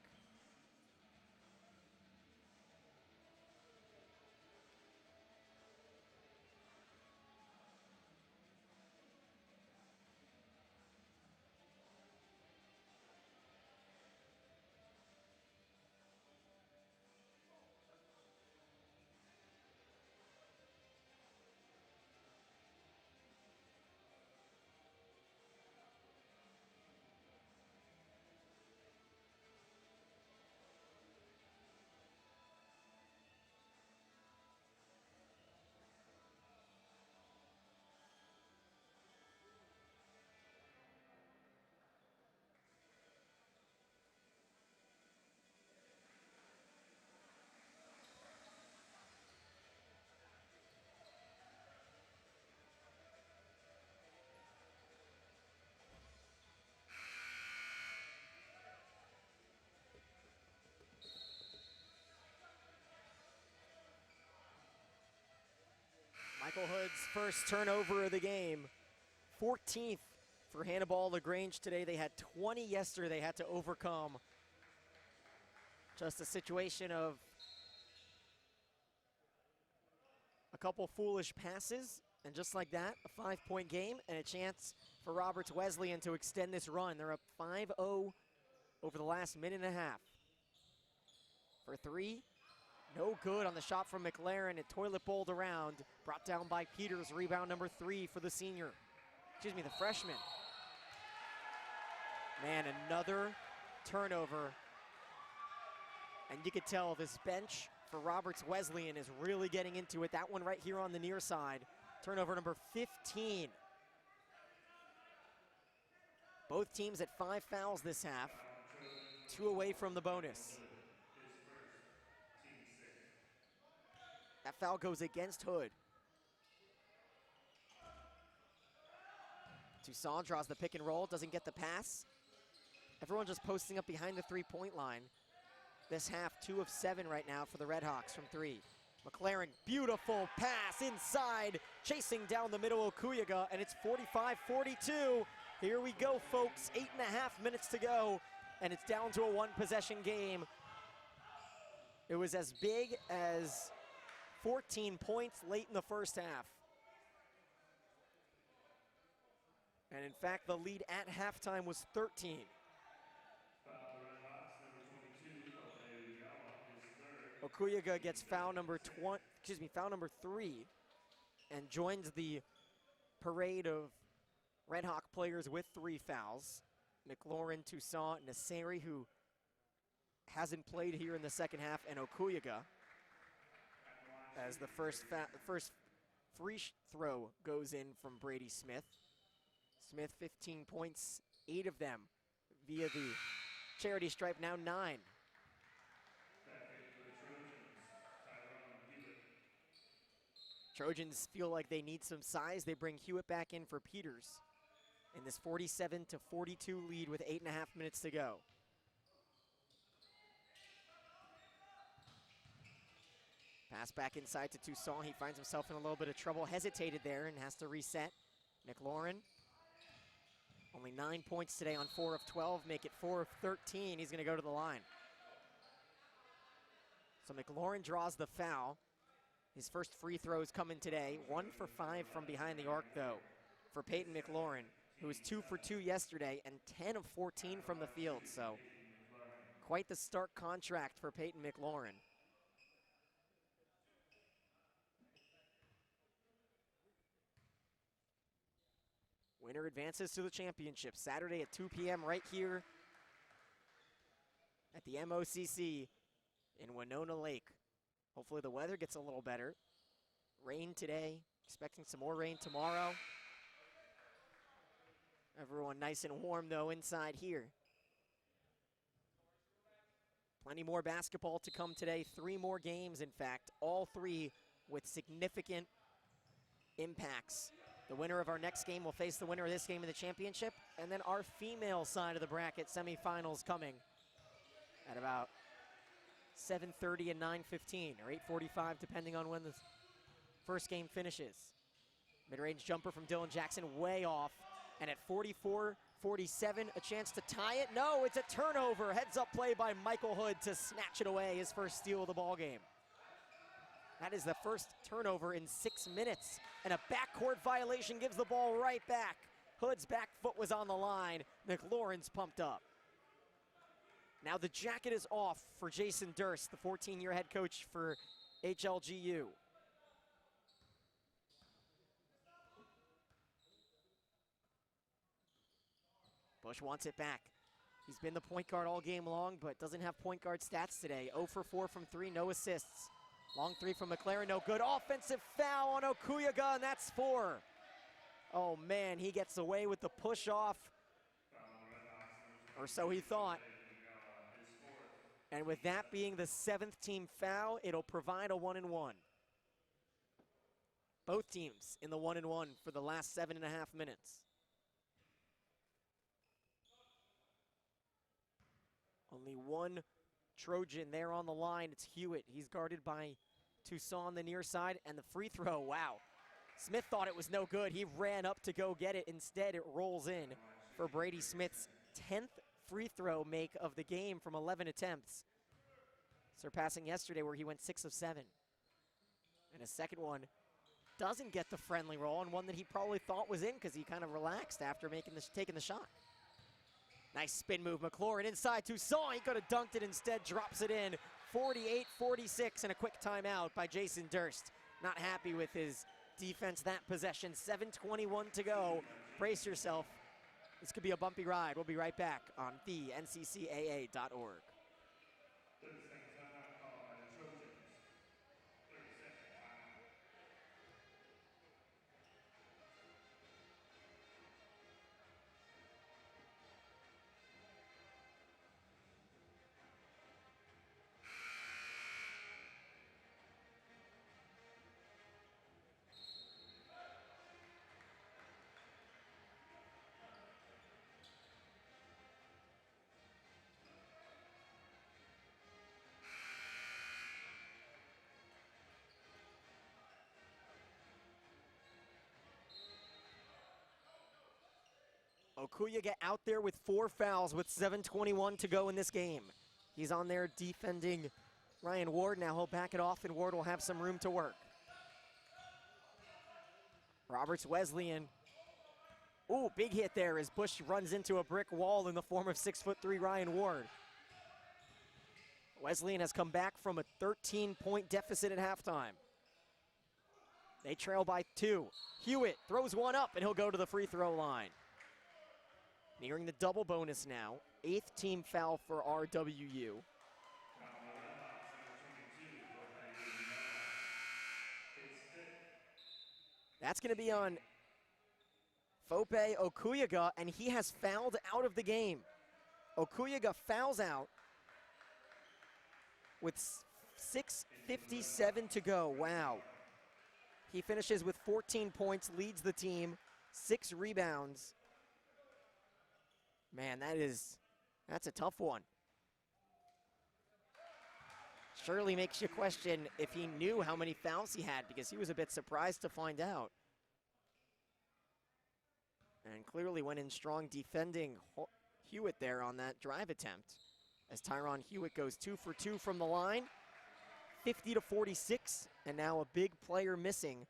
first turnover of the game. 14th for Hannibal-LaGrange today. They had 20 yesterday they had to overcome. Just a situation of a couple foolish passes, and just like that, a 5-point game and a chance for Roberts Wesleyan to extend this run. They're up 5-0 over the last minute and a half. For three, no good on the shot from McLaren. It toilet bowled around, brought down by Peters. Rebound number 3 for the senior. Excuse me, the freshman. Man, another turnover. And you could tell this bench for Roberts Wesleyan is really getting into it. That one right here on the near side. Turnover number 15. Both teams at 5 fouls this half. 2 away from the bonus. That foul goes against Hood. Toussaint draws the pick and roll, doesn't get the pass. Everyone just posting up behind the 3-point line. This half, 2 of 7 right now for the Redhawks from 3. McLaren, beautiful pass inside, chasing down the middle of Okuyaga, and it's 45-42. Here we go, folks, 8.5 minutes to go, and it's down to a 1-possession game. It was as big as 14 points late in the first half. And in fact, the lead at halftime was 13. Okuyaga gets foul number 3 and joins the parade of Red Hawk players with 3 fouls. McLaurin, Toussaint, Nasseri, who hasn't played here in the second half, and Okuyaga, as the first free throw goes in from Brady Smith. Smith, 15 points, 8 of them via the charity stripe, now 9. Trojans feel like they need some size. They bring Hewitt back in for Peters in this 47-42 lead with 8.5 minutes to go. Pass back inside to Toussaint. He finds himself in a little bit of trouble. Hesitated there and has to reset. McLaurin, only 9 points today on 4 of 12. Make it 4 of 13. He's going to go to the line. So McLaurin draws the foul. His first free throws coming today. 1 for 5 from behind the arc, though, for Peyton McLaurin, who was 2 for 2 yesterday and 10 of 14 from the field. So quite the stark contract for Peyton McLaurin. Winner advances to the championship Saturday at 2 p.m. right here at the MOCC in Winona Lake. Hopefully the weather gets a little better. Rain today, expecting some more rain tomorrow. Everyone nice and warm though inside here. Plenty more basketball to come today. 3 more games, in fact, all 3 with significant impacts. The winner of our next game will face the winner of this game in the championship, and then our female side of the bracket semifinals coming at about 7:30 and 9:15 or 8:45, depending on when the first game finishes. Mid-range jumper from Dylan Jackson, way off, and at 44-47, a chance to tie it. No, it's a turnover. Heads-up play by Michael Hood to snatch it away, his first steal of the ball game. That is the first turnover in 6 minutes, and a backcourt violation gives the ball right back. Hood's back foot was on the line. McLaurin's pumped up. Now the jacket is off for Jason Durst, the 14-year head coach for HLGU. Bush wants it back. He's been the point guard all game long, but doesn't have point guard stats today. 0 for 4 from 3, no assists. Long 3 from McLaren, no good. Offensive foul on Okuyaga, and that's 4. Oh man, he gets away with the push off, or so he thought. And with that being the 7th team foul, it'll provide a 1-and-1. Both teams in the 1-and-1 for the last 7.5 minutes. Only one Trojan there on the line. It's Hewitt. He's guarded by Toussaint on the near side, and the free throw, wow. Smith thought it was no good. He ran up to go get it. Instead, it rolls in for Brady Smith's 10th free throw make of the game from 11 attempts, surpassing yesterday where he went 6 of 7. And a second one doesn't get the friendly roll, and one that he probably thought was in because he kind of relaxed after taking the shot. Nice spin move, McLaurin inside Toussaint. He could have dunked it, instead drops it in. 48-46 and a quick timeout by Jason Durst. Not happy with his defense that possession. 7:21 to go. Brace yourself. This could be a bumpy ride. We'll be right back on the nccaa.org. 30-second timeout called by the Trojans. 30-second timeout. Okuyaga out there with 4 fouls with 7:21 to go in this game. He's on there defending Ryan Ward. Now he'll back it off, and Ward will have some room to work. Roberts Wesleyan. Ooh, big hit there as Bush runs into a brick wall in the form of 6'3" Ryan Ward. Wesleyan has come back from a 13-point deficit at halftime. They trail by 2. Hewitt throws one up, and he'll go to the free throw line. Nearing the double bonus now. 8th team foul for RWU. That's going to be on Fope Okuyaga, and he has fouled out of the game. Okuyaga fouls out with 6:57 to go. Wow. He finishes with 14 points, leads the team, 6 rebounds. Man, that's a tough one. Surely makes you question if he knew how many fouls he had, because he was a bit surprised to find out. And clearly went in strong defending Hewitt there on that drive attempt, as Tyron Hewitt goes 2 for 2 from the line. 50-46, and now a big player missing,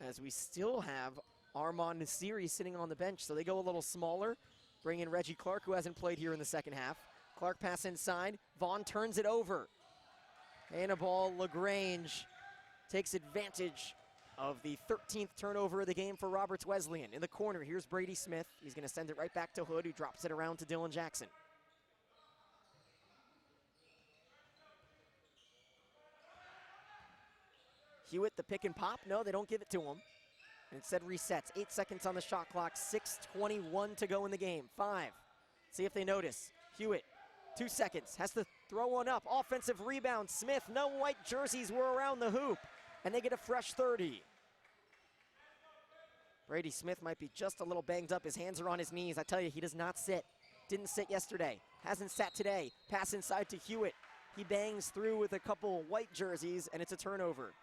as we still have Armand Nasiri sitting on the bench, so they go a little smaller. Bring in Reggie Clark, who hasn't played here in the second half. Clark pass inside. Vaughn turns it over. Hannibal-LaGrange takes advantage of the 13th turnover of the game for Roberts Wesleyan. In the corner, here's Brady Smith. He's going to send it right back to Hood, who drops it around to Dylan Jackson. Hewitt, the pick and pop. No, they don't give it to him. Instead resets. 8 seconds on the shot clock. 6:21 to go in the game. 5. See if they notice. Hewitt, 2 seconds. Has to throw one up. Offensive rebound. Smith, no white jerseys were around the hoop. And they get a fresh 30. Brady Smith might be just a little banged up. His hands are on his knees. I tell you, he does not sit. Didn't sit yesterday. Hasn't sat today. Pass inside to Hewitt. He bangs through with a couple white jerseys, and it's a turnover.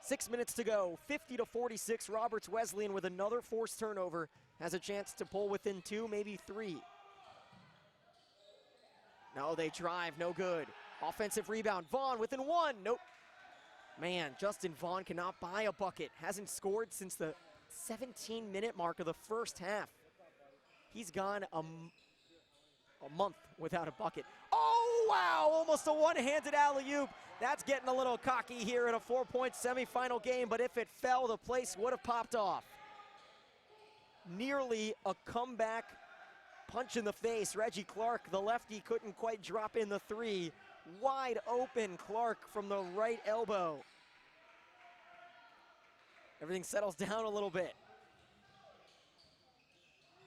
Six minutes to go, 50-46. Roberts Wesleyan with another forced turnover has a chance to pull within 2, maybe 3. No, they drive, no good. Offensive rebound, Vaughn within 1, nope. Man, Justin Vaughn cannot buy a bucket. Hasn't scored since the 17-minute mark of the first half. He's gone a month without a bucket. Oh, wow, almost a one-handed alley-oop. That's getting a little cocky here in a 4-point semifinal game, but if it fell, the place would have popped off. Nearly a comeback punch in the face. Reggie Clark, the lefty, couldn't quite drop in the 3. Wide open, Clark from the right elbow. Everything settles down a little bit.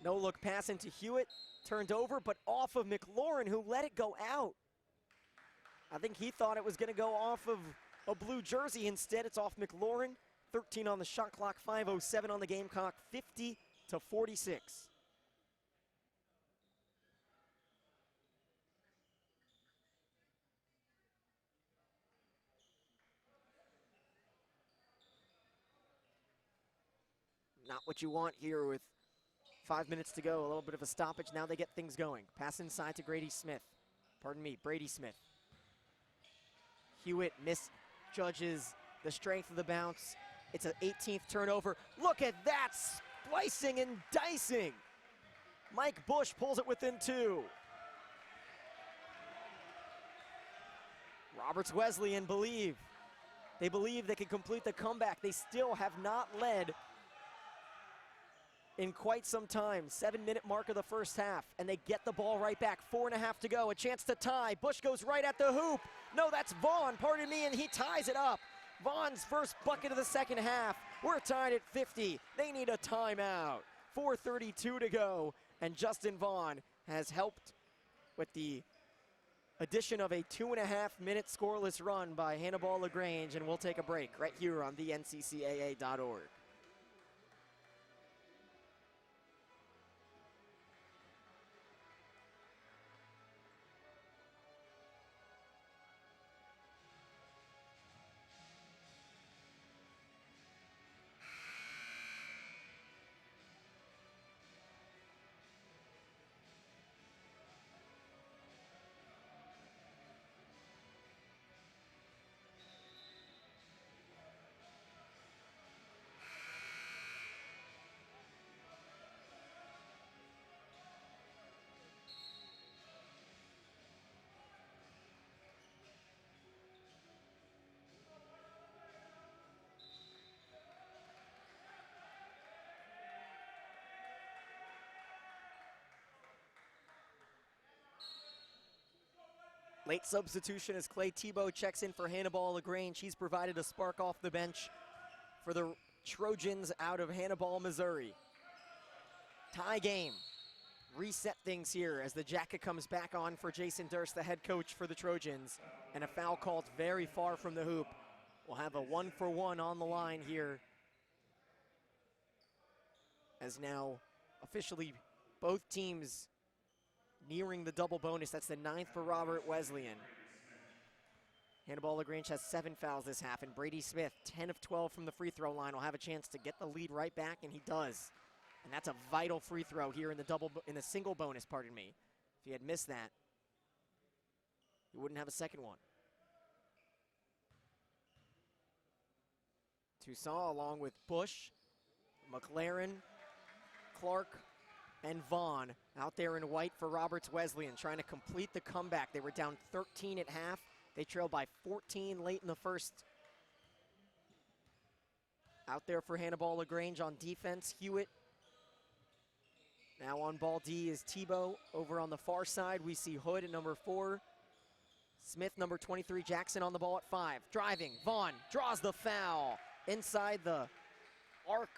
No look pass into Hewitt, turned over, but off of McLaurin, who let it go out. I think he thought it was going to go off of a blue jersey. Instead, it's off McLaurin. 13 on the shot clock, 5:07 on the game clock, 50-46. Not what you want here with 5 minutes to go. A little bit of a stoppage. Now they get things going. Pass inside to Brady Smith. Brady Smith. Hewitt misjudges the strength of the bounce. It's an 18th turnover. Look at that, splicing and dicing. Mike Bush pulls it within 2. Roberts Wesleyan believe they can complete the comeback. They still have not led in quite some time. 7-minute mark of the first half, and they get the ball right back. 4.5 to go, a chance to tie. Bush goes right at the hoop. No, that's Vaughn, pardon me, and he ties it up. Vaughn's first bucket of the second half. We're tied at 50. They need a timeout. 4:32 to go, and Justin Vaughn has helped with the addition of a 2.5-minute scoreless run by Hannibal-LaGrange, and we'll take a break right here on the NCCAA.org. Late substitution as Clay Tebow checks in for Hannibal-LaGrange. He's provided a spark off the bench for the Trojans out of Hannibal, Missouri. Tie game. Reset things here as the jacket comes back on for Jason Durst, the head coach for the Trojans. And a foul called very far from the hoop. We'll have a 1-for-1 on the line here. As now officially both teams nearing the double bonus. That's the 9th for Robert Wesleyan. Hannibal-LaGrange has 7 fouls this half, and Brady Smith, 10 of 12 from the free throw line, will have a chance to get the lead right back, and he does. And that's a vital free throw here in the single bonus, pardon me. If he had missed that, he wouldn't have a second one. Toussaint along with Bush, McLaren, Clark, and Vaughn out there in white for Roberts Wesleyan, trying to complete the comeback. They were down 13 at half. They trailed by 14 late in the first. Out there for Hannibal-LaGrange on defense, Hewitt. Now on ball D is Tebow. Over on the far side, we see Hood at number 4. Smith, number 23, Jackson on the ball at 5. Driving, Vaughn draws the foul. Inside the arc,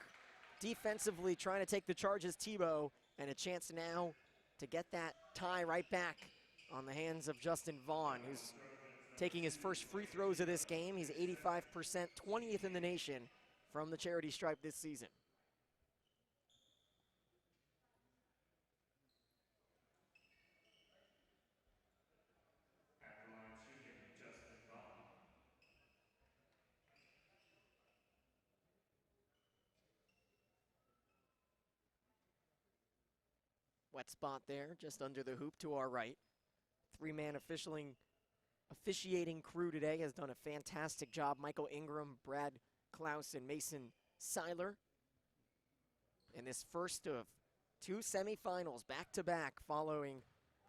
defensively trying to take the charges, Tebow. And a chance now to get that tie right back on the hands of Justin Vaughn, who's taking his first free throws of this game. He's 85%, 20th in the nation from the charity stripe this season. At the line shooting, Justin Vaughn. Wet spot there, just under the hoop to our right. 3-man officiating crew today has done a fantastic job. Michael Ingram, Brad Klaus, and Mason Seiler. In this first of 2 semifinals back-to-back following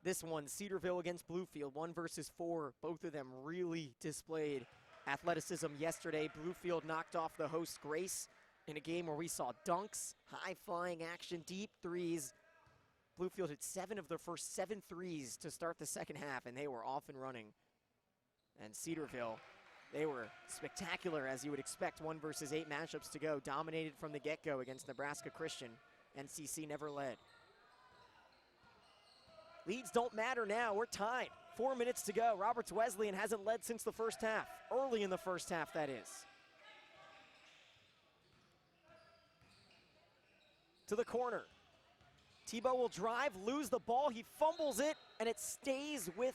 this one, Cedarville against Bluefield, 1 versus 4. Both of them really displayed athleticism yesterday. Bluefield knocked off the host Grace in a game where we saw dunks, high-flying action, deep threes. Bluefield hit 7 of their first 7 threes to start the second half, and they were off and running. And Cedarville, they were spectacular, as you would expect. 1 versus 8 matchups to go. Dominated from the get-go against Nebraska Christian. NCC never led. Leads don't matter now. We're tied. 4 minutes to go. Roberts Wesleyan hasn't led since the first half. Early in the first half, that is. To the corner. Tebow will drive, lose the ball. He fumbles it, and it stays with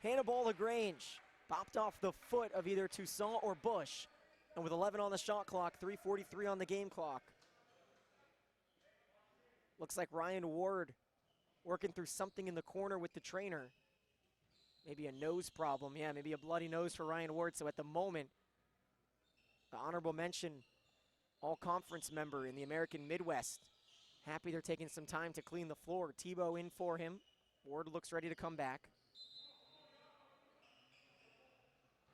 Hannibal-LaGrange. Bopped off the foot of either Toussaint or Bush. And with 11 on the shot clock, 3:43 on the game clock, Looks like Ryan Ward working through something in the corner with the trainer. Maybe a nose problem. Yeah, maybe a bloody nose for Ryan Ward. So at the moment, the honorable mention all-conference member in the American Midwest. Happy they're taking some time to clean the floor. Tebow in for him. Ward looks ready to come back.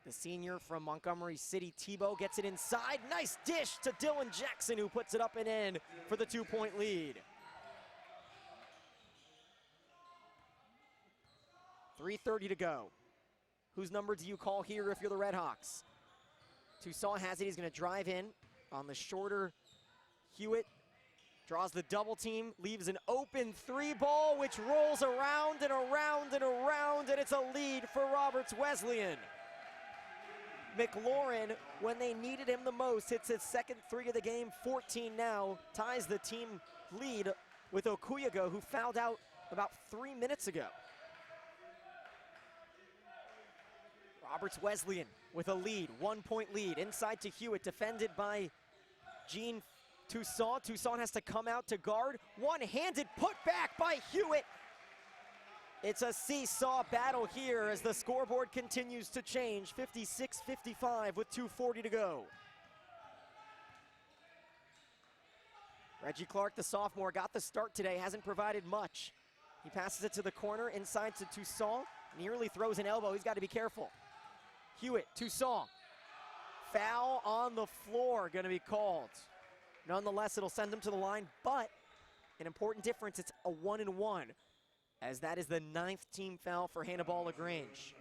The senior from Montgomery City, Tebow, gets it inside. Nice dish to Dylan Jackson, who puts it up and in for the 2-point lead. 3:30 to go. Whose number do you call here if you're the Redhawks? Toussaint has it. He's going to drive in on the shorter Hewitt. Draws the double team, leaves an open 3 ball, which rolls around and around and around, and it's a lead for Roberts Wesleyan. McLaurin, when they needed him the most, hits his second 3 of the game, 14 now, ties the team lead with Okuyago, who fouled out about 3 minutes ago. Roberts Wesleyan with a lead, 1-point lead, inside to Hewitt, defended by Gene Toussaint. Toussaint has to come out to guard. One-handed putback by Hewitt. It's a seesaw battle here as the scoreboard continues to change. 56-55 with 2:40 to go. Reggie Clark, the sophomore, got the start today, hasn't provided much. He passes it to the corner, inside to Toussaint. Nearly throws an elbow, he's got to be careful. Hewitt, Toussaint. Foul on the floor gonna be called. Nonetheless, it'll send him to the line, but an important difference, it's a 1-and-1, as that is the 9th team foul for Hannibal-LaGrange.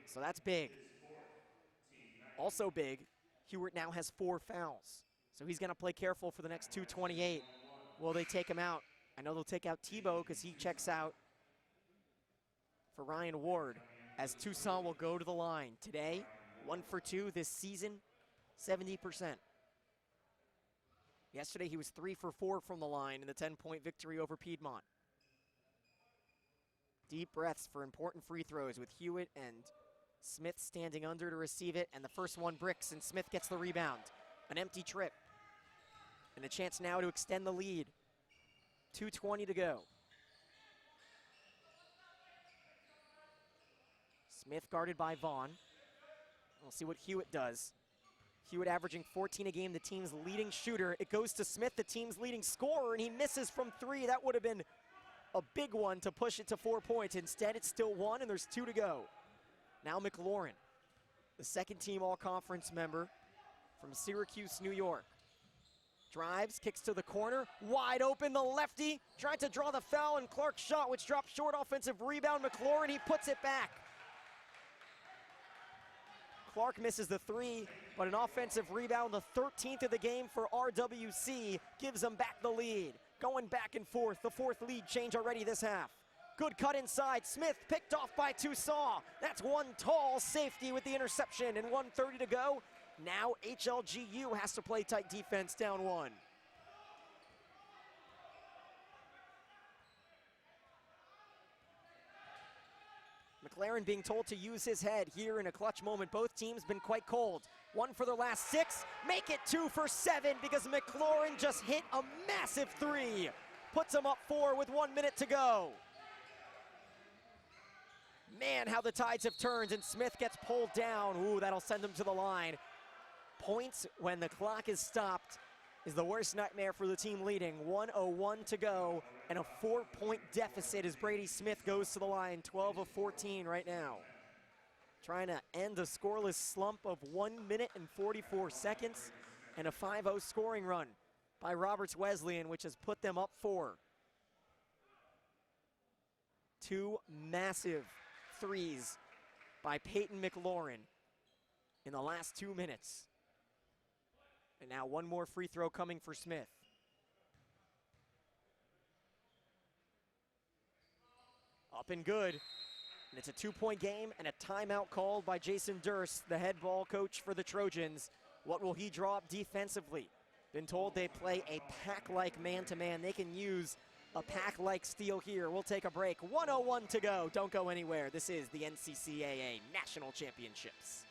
So that's big. Also big, Hewitt now has 4 fouls. So he's gonna play careful for the next 2:28. Will they take him out? I know they'll take out Tebow because he checks out for Ryan Ward, as Toussaint will go to the line. Today, 1 for 2 this season, 70%. Yesterday, he was 3 for 4 from the line in the 10-point victory over Piedmont. Deep breaths for important free throws with Hewitt and Smith standing under to receive it, and the first one bricks, and Smith gets the rebound. An empty trip, and a chance now to extend the lead. 2:20 to go. Smith guarded by Vaughn. We'll see what Hewitt does. Hewitt averaging 14 a game, the team's leading shooter. It goes to Smith, the team's leading scorer, and he misses from 3. That would have been a big one to push it to 4 points. Instead, it's still 1, and there's 2 to go. Now McLaurin, the second-team all-conference member from Syracuse, New York. Drives, kicks to the corner, wide open, the lefty, tried to draw the foul, and Clark's shot, which dropped short. Offensive rebound, McLaurin, he puts it back. Clark misses the 3, but an offensive rebound, the 13th of the game for RWC, gives them back the lead. Going back and forth, the 4th lead change already this half. Good cut inside, Smith picked off by Toussaint. That's one tall safety with the interception, and 1:30 to go. Now HLGU has to play tight defense, down 1. McLaren being told to use his head here in a clutch moment. Both teams been quite cold. 1 for their last 6, make it 2 for 7 because McLaurin just hit a massive 3. Puts them up 4 with 1 minute to go. Man, how the tides have turned, and Smith gets pulled down. Ooh, that'll send him to the line. Points when the clock is stopped is the worst nightmare for the team leading. 1:01 to go, and a 4-point deficit as Brady Smith goes to the line. 12 of 14 right now. Trying to end a scoreless slump of 1 minute and 44 seconds, and a 5-0 scoring run by Roberts Wesleyan, which has put them up 4. 2 massive threes by Peyton McLaurin in the last 2 minutes. And now 1 more free throw coming for Smith. Up and good. And it's a 2-point game and a timeout called by Jason Durst, the head ball coach for the Trojans. What will he draw up defensively? Been told they play a pack-like man-to-man. They can use a pack-like steal here. We'll take a break. 1:01 to go. Don't go anywhere. This is the NCCAA National Championships.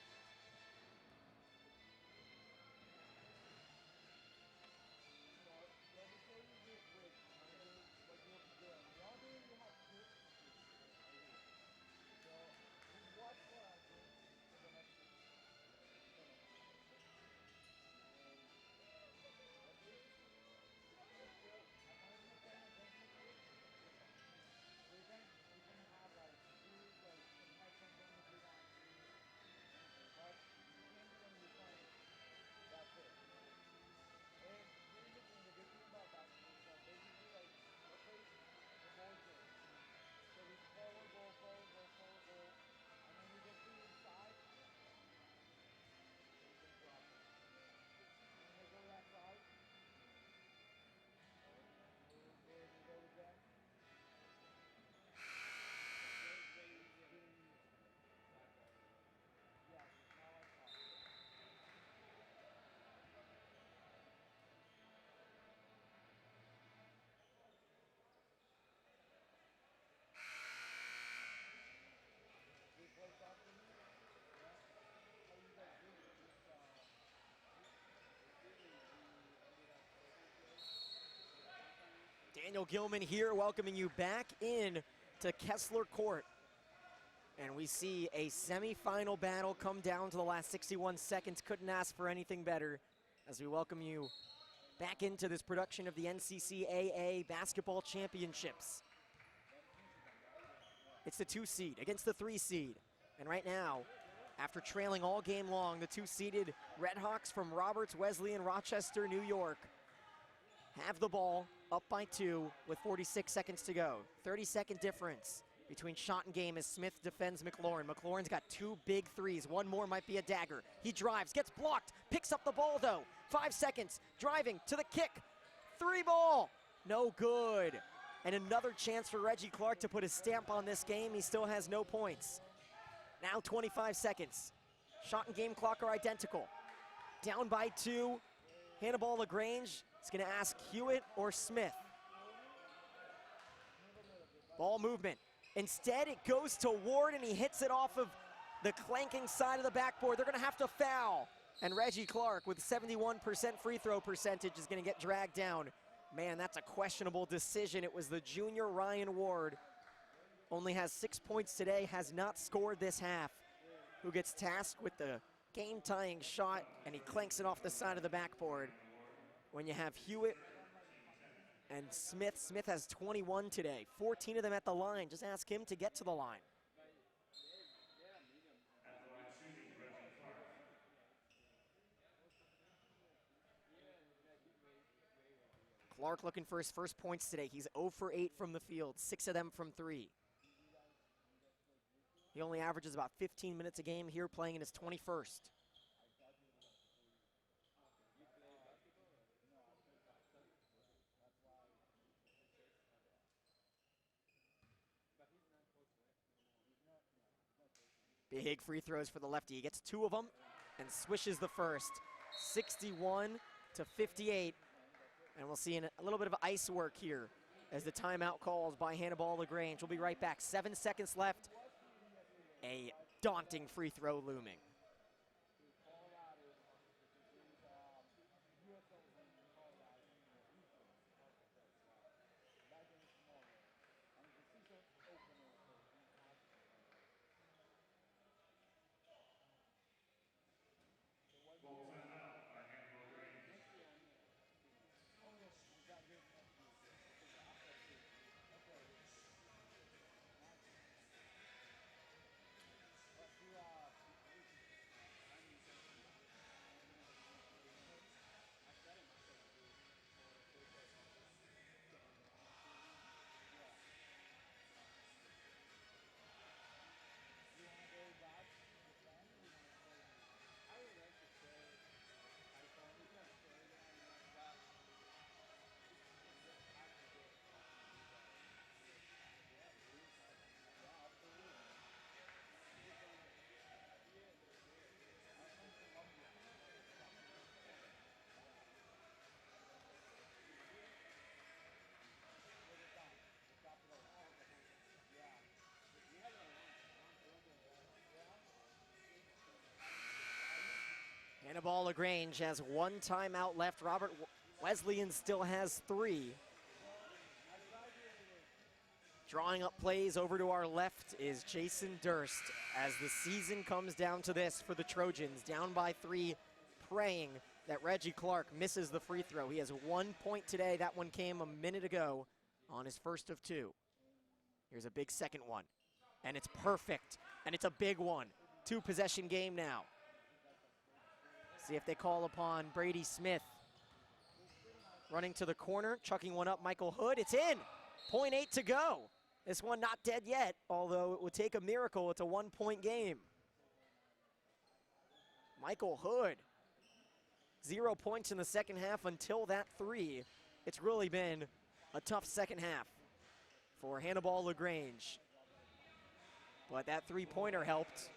Daniel Gilman here, welcoming you back in to Kessler Court. And we see a semifinal battle come down to the last 61 seconds. Couldn't ask for anything better as we welcome you back into this production of the NCCAA Basketball Championships. It's the 2 seed against the 3 seed. And right now, after trailing all game long, the 2-seeded Redhawks from Roberts Wesleyan, Rochester, New York, have the ball up by 2 with 46 seconds to go. 30-second difference between shot and game as Smith defends McLaurin. McLaurin's got 2 big threes. One more might be a dagger. He drives, gets blocked, picks up the ball though. 5 seconds, driving to the kick. 3 ball, no good. And another chance for Reggie Clark to put his stamp on this game. He still has no points. Now 25 seconds. Shot and game clock are identical. Down by 2, Hannibal-LaGrange is gonna ask Hewitt or Smith. Ball movement. Instead, it goes to Ward, and he hits it off of the clanking side of the backboard. They're gonna have to foul. And Reggie Clark, with 71% free throw percentage, is gonna get dragged down. Man, that's a questionable decision. It was the junior Ryan Ward. Only has 6 points today, has not scored this half, who gets tasked with the game-tying shot, and he clanks it off the side of the backboard. When you have Hewitt and Smith. Smith has 21 today, 14 of them at the line. Just ask him to get to the line. Clark looking for his first points today. He's 0 for 8 from the field, 6 of them from 3. He only averages about 15 minutes a game here, playing in his 21st. Big free throws for the lefty. He gets 2 of them and swishes the first. 61 to 58. And we'll see a little bit of ice work here as the timeout calls by Hannibal-LaGrange. We'll be right back. 7 seconds left. A daunting free throw looming. Hannibal-LaGrange has 1 timeout left. Robert Wesleyan still has 3. Drawing up plays over to our left is Jason Durst as the season comes down to this for the Trojans. Down by 3, praying that Reggie Clark misses the free throw. He has 1 point today. That one came a minute ago on his first of 2. Here's a big second one, and it's perfect, and it's a big one. 2-possession game now. See if they call upon Brady Smith. Running to the corner, chucking one up, Michael Hood. It's in. 0.8 to go. This one not dead yet, although it would take a miracle. It's a 1-point game. Michael Hood. 0 points in the second half until that 3. It's really been a tough second half for Hannibal-LaGrange. But that 3-pointer helped.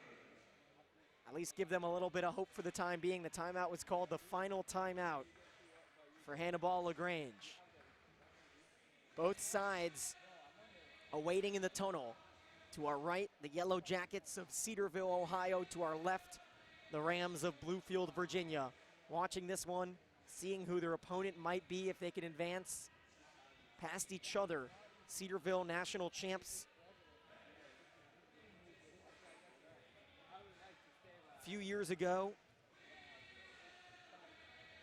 At least give them a little bit of hope for the time being. The timeout was called the final timeout for Hannibal-LaGrange. Both sides awaiting in the tunnel. To our right, the Yellow Jackets of Cedarville, Ohio. To our left, the Rams of Bluefield, Virginia. Watching this one, seeing who their opponent might be if they can advance past each other. Cedarville national champs a few years ago,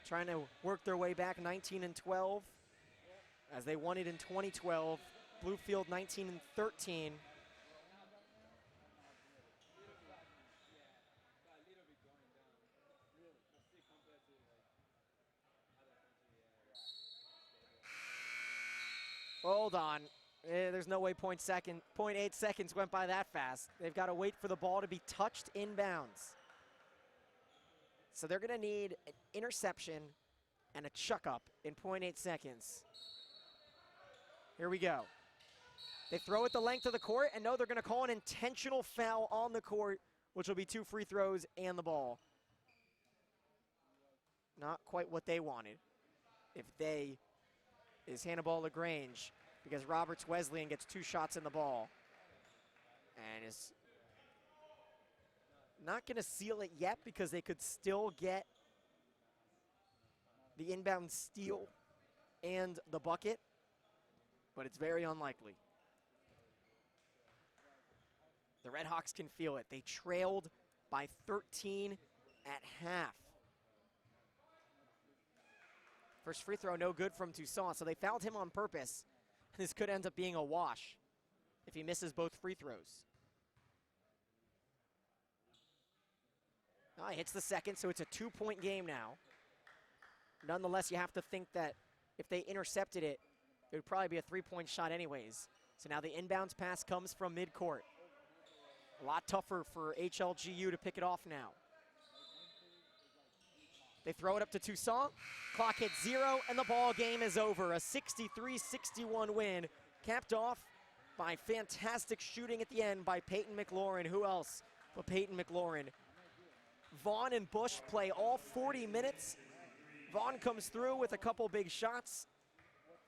trying to work their way back, 19 and 12, as they won it in 2012. Bluefield 19 and 13. Hold on. There's no way 0.8 seconds went by that fast. They've got to wait for the ball to be touched inbounds. So they're going to need an interception and a chuck up in 0.8 seconds. Here we go. They throw it the length of the court, and no, they're going to call an intentional foul on the court, which will be 2 free throws and the ball. Not quite what they wanted. If they is Hannibal-LaGrange, because Roberts Wesleyan gets 2 shots in the ball and is not going to seal it yet because they could still get the inbound steal and the bucket, but it's very unlikely. The Red Hawks can feel it. They trailed by 13 at half. First free throw, no good from Toussaint, so they fouled him on purpose. This could end up being a wash if he misses both free throws. He hits the second, so it's a 2-point game now. Nonetheless, you have to think that if they intercepted it, it would probably be a 3-point shot anyways. So now the inbounds pass comes from midcourt. A lot tougher for HLGU to pick it off now. They throw it up to Toussaint. Clock hits 0, and the ball game is over. A 63-61 win, capped off by fantastic shooting at the end by Peyton McLaurin. Who else but Peyton McLaurin? Vaughn and Bush play all 40 minutes. Vaughn comes through with a couple big shots.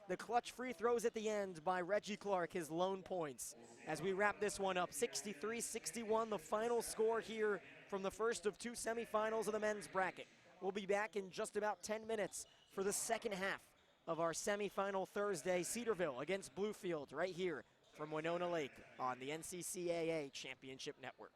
The clutch free throws at the end by Reggie Clark, his lone points. As we wrap this one up, 63-61, the final score here from the first of 2 semifinals of the men's bracket. We'll be back in just about 10 minutes for the second half of our semifinal Thursday. Cedarville against Bluefield right here from Winona Lake on the NCCAA Championship Network.